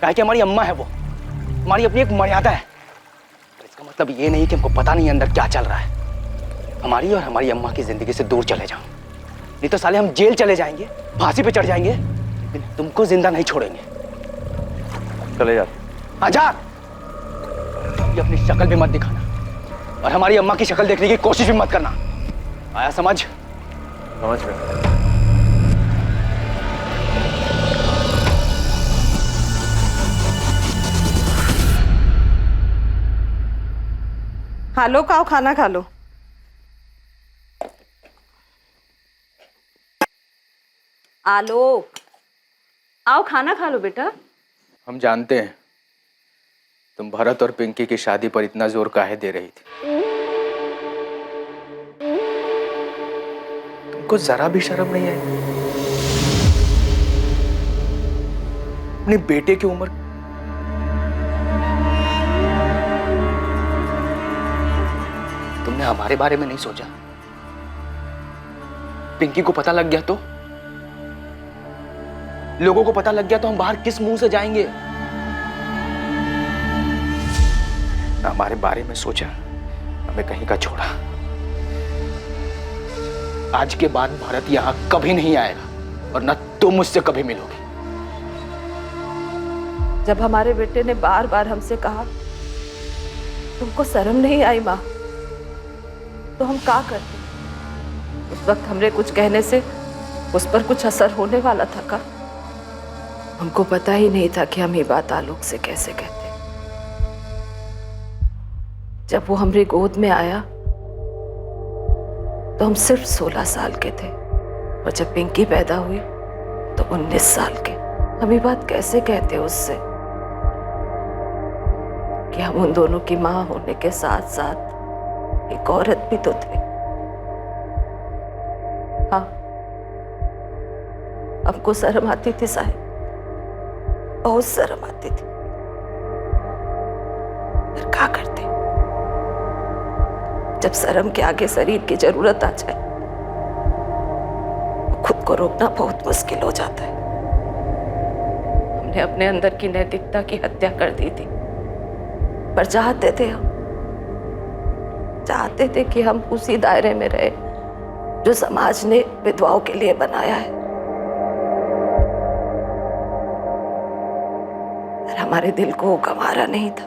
काहे कि हमारी अम्मा है, वो हमारी अपनी एक मर्यादा है। तो इसका मतलब ये नहीं कि हमको पता नहीं अंदर क्या चल रहा है। हमारी और हमारी अम्मा की जिंदगी से दूर चले जाओ, नहीं तो साले हम जेल चले जाएंगे, फांसी पे चढ़ जाएंगे, लेकिन तुमको जिंदा नहीं छोड़ेंगे। चले जा। आजा, ये अपनी शक्ल भी मत दिखाना और हमारी अम्मा की शक्ल देखने की कोशिश भी मत करना। आया समझ? समझ गया। आलोक आओ, खाना खा लो। आलोक आओ, खाना खा लो बेटा। हम जानते हैं तुम भरत और पिंकी की शादी पर इतना जोर काहे दे रही थी। तुमको जरा भी शर्म नहीं आई? अपने बेटे की उम्र तुमने हमारे बारे में नहीं सोचा? पिंकी को पता लग गया तो? लोगों को पता लग गया तो हम बाहर किस मुंह से जाएंगे? हमारे बारे में सोचा, हमें कहीं का छोड़ा। आज के बाद भारत यहां कभी नहीं आएगा और न तुम मुझसे कभी मिलोगे। जब हमारे बेटे ने बार बार हमसे कहा तुमको शर्म नहीं आई माँ, तो हम क्या करते? उस वक्त हमरे कुछ कहने से उस पर कुछ असर होने वाला था का? हमको पता ही नहीं था कि हम ये बात आलोक से कैसे कहते। जब वो हमारी गोद में आया तो हम सिर्फ 16 साल के थे और जब पिंकी पैदा हुई तो 19 साल के। हम ये बात कैसे कहते उससे कि हम उन दोनों की माँ होने के साथ साथ एक औरत भी तो थे। हाँ, हमको शर्म आती थी साहब, बहुत शर्म आती थी, पर क्या करते? जब शर्म के आगे शरीर की जरूरत आ जाए, खुद को रोकना बहुत मुश्किल हो जाता है। हमने अपने अंदर की नैतिकता की हत्या कर दी थी, पर चाहते थे कि हम उसी दायरे में रहे जो समाज ने विधवाओं के लिए बनाया है। पर हमारे दिल को गंवारा नहीं था।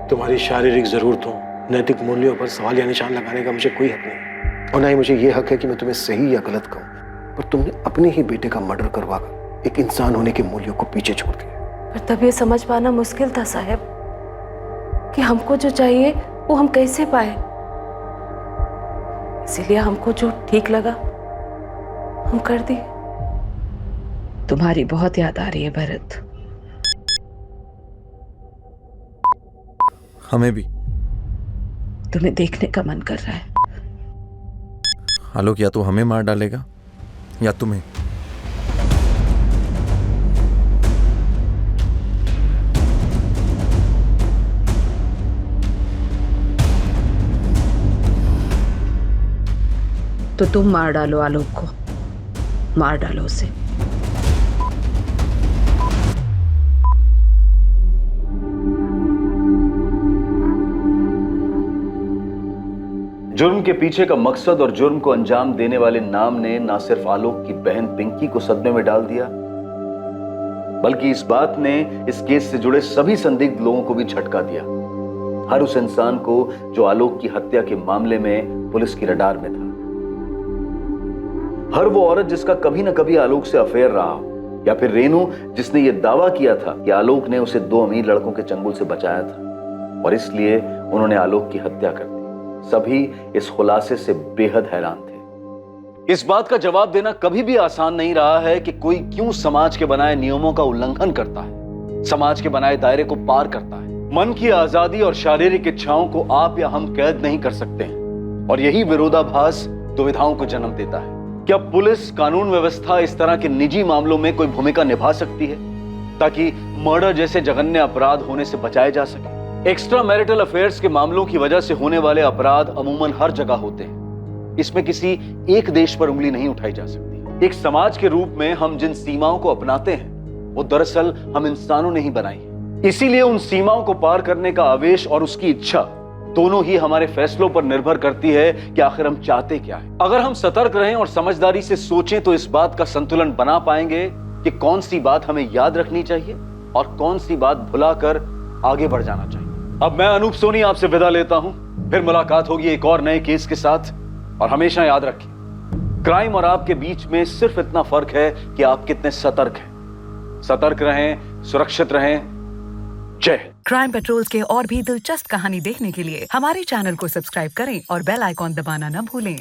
तुम्हारी शारीरिक जरूरतों, नैतिक मूल्यों पर सवाल या निशान लगाने का मुझे कोई हक नहीं, और ना ही मुझे ये हक है कि मैं तुम्हें सही या गलत कहूँ। पर तुमने अपने ही बेटे का मर्डर करवाकर एक इंसान होने के मूल्यों को पीछे छोड़ दिया। पर तब ये समझ पाना मुश्किल था साहब कि हमको जो चाहिए वो हम कैसे पाए। इसीलिए हमको जो ठीक लगा हम कर दिए। तुम्हारी बहुत याद आ रही है भरत। हमें भी। तुम्हें देखने का मन कर रहा है। आलोक या तो हमें मार डालेगा या तुम्हें। तो तुम मार डालो आलोक को, मार डालो उसे। जुर्म के पीछे का मकसद और जुर्म को अंजाम देने वाले नाम ने ना सिर्फ आलोक की बहन पिंकी को सदमे में डाल दिया, बल्कि इस बात ने इस केस से जुड़े सभी संदिग्ध लोगों को भी झटका दिया। हर उस इंसान को जो आलोक की हत्या के मामले में पुलिस की रडार में था, हर वो औरत जिसका कभी ना कभी आलोक से अफेयर रहा हो, या फिर रेनू जिसने ये दावा किया था कि आलोक ने उसे 2 अमीर लड़कों के चंगुल से बचाया था और इसलिए उन्होंने आलोक की हत्या कर दी। सभी इस खुलासे से बेहद हैरान थे। इस बात का जवाब देना कभी भी आसान नहीं रहा है कि कोई क्यों समाज के बनाए नियमों का उल्लंघन करता है, समाज के बनाए दायरे को पार करता है। मन की आजादी और शारीरिक इच्छाओं को आप या हम कैद नहीं कर सकते हैं, और यही विरोधाभास दुविधाओं को जन्म देता है। क्या पुलिस, कानून व्यवस्था इस तरह के निजी मामलों में कोई भूमिका निभा सकती है ताकि मर्डर जैसे जघन्य अपराध होने से बचाए जा सके? एक्स्ट्रा मैरिटल अफेयर्स के मामलों की वजह से होने वाले अपराध अमूमन हर जगह होते हैं, इसमें किसी एक देश पर उंगली नहीं उठाई जा सकती। एक समाज के रूप में हम जिन सीमाओं को अपनाते हैं वो दरअसल हम इंसानों ने ही बनाई है। इसीलिए उन सीमाओं को पार करने का आवेश और उसकी इच्छा दोनों ही हमारे फैसलों पर निर्भर करती है कि आखिर हम चाहते क्या है। अगर हम सतर्क रहें और समझदारी से सोचें तो इस बात का संतुलन बना पाएंगे कि कौन सी बात हमें याद रखनी चाहिए और कौन सी बात भुलाकर आगे बढ़ जाना चाहिए। अब मैं अनूप सोनी आपसे विदा लेता हूं, फिर मुलाकात होगी एक और नए केस के साथ। और हमेशा याद रखिए, क्राइम और आपके बीच में सिर्फ इतना फर्क है कि आप कितने सतर्क हैं। सतर्क रहें, सुरक्षित रहें। जय हिंद। क्राइम पेट्रोल्स के और भी दिलचस्प कहानी देखने के लिए हमारे चैनल को सब्सक्राइब करें और बेल आइकॉन दबाना न भूलें।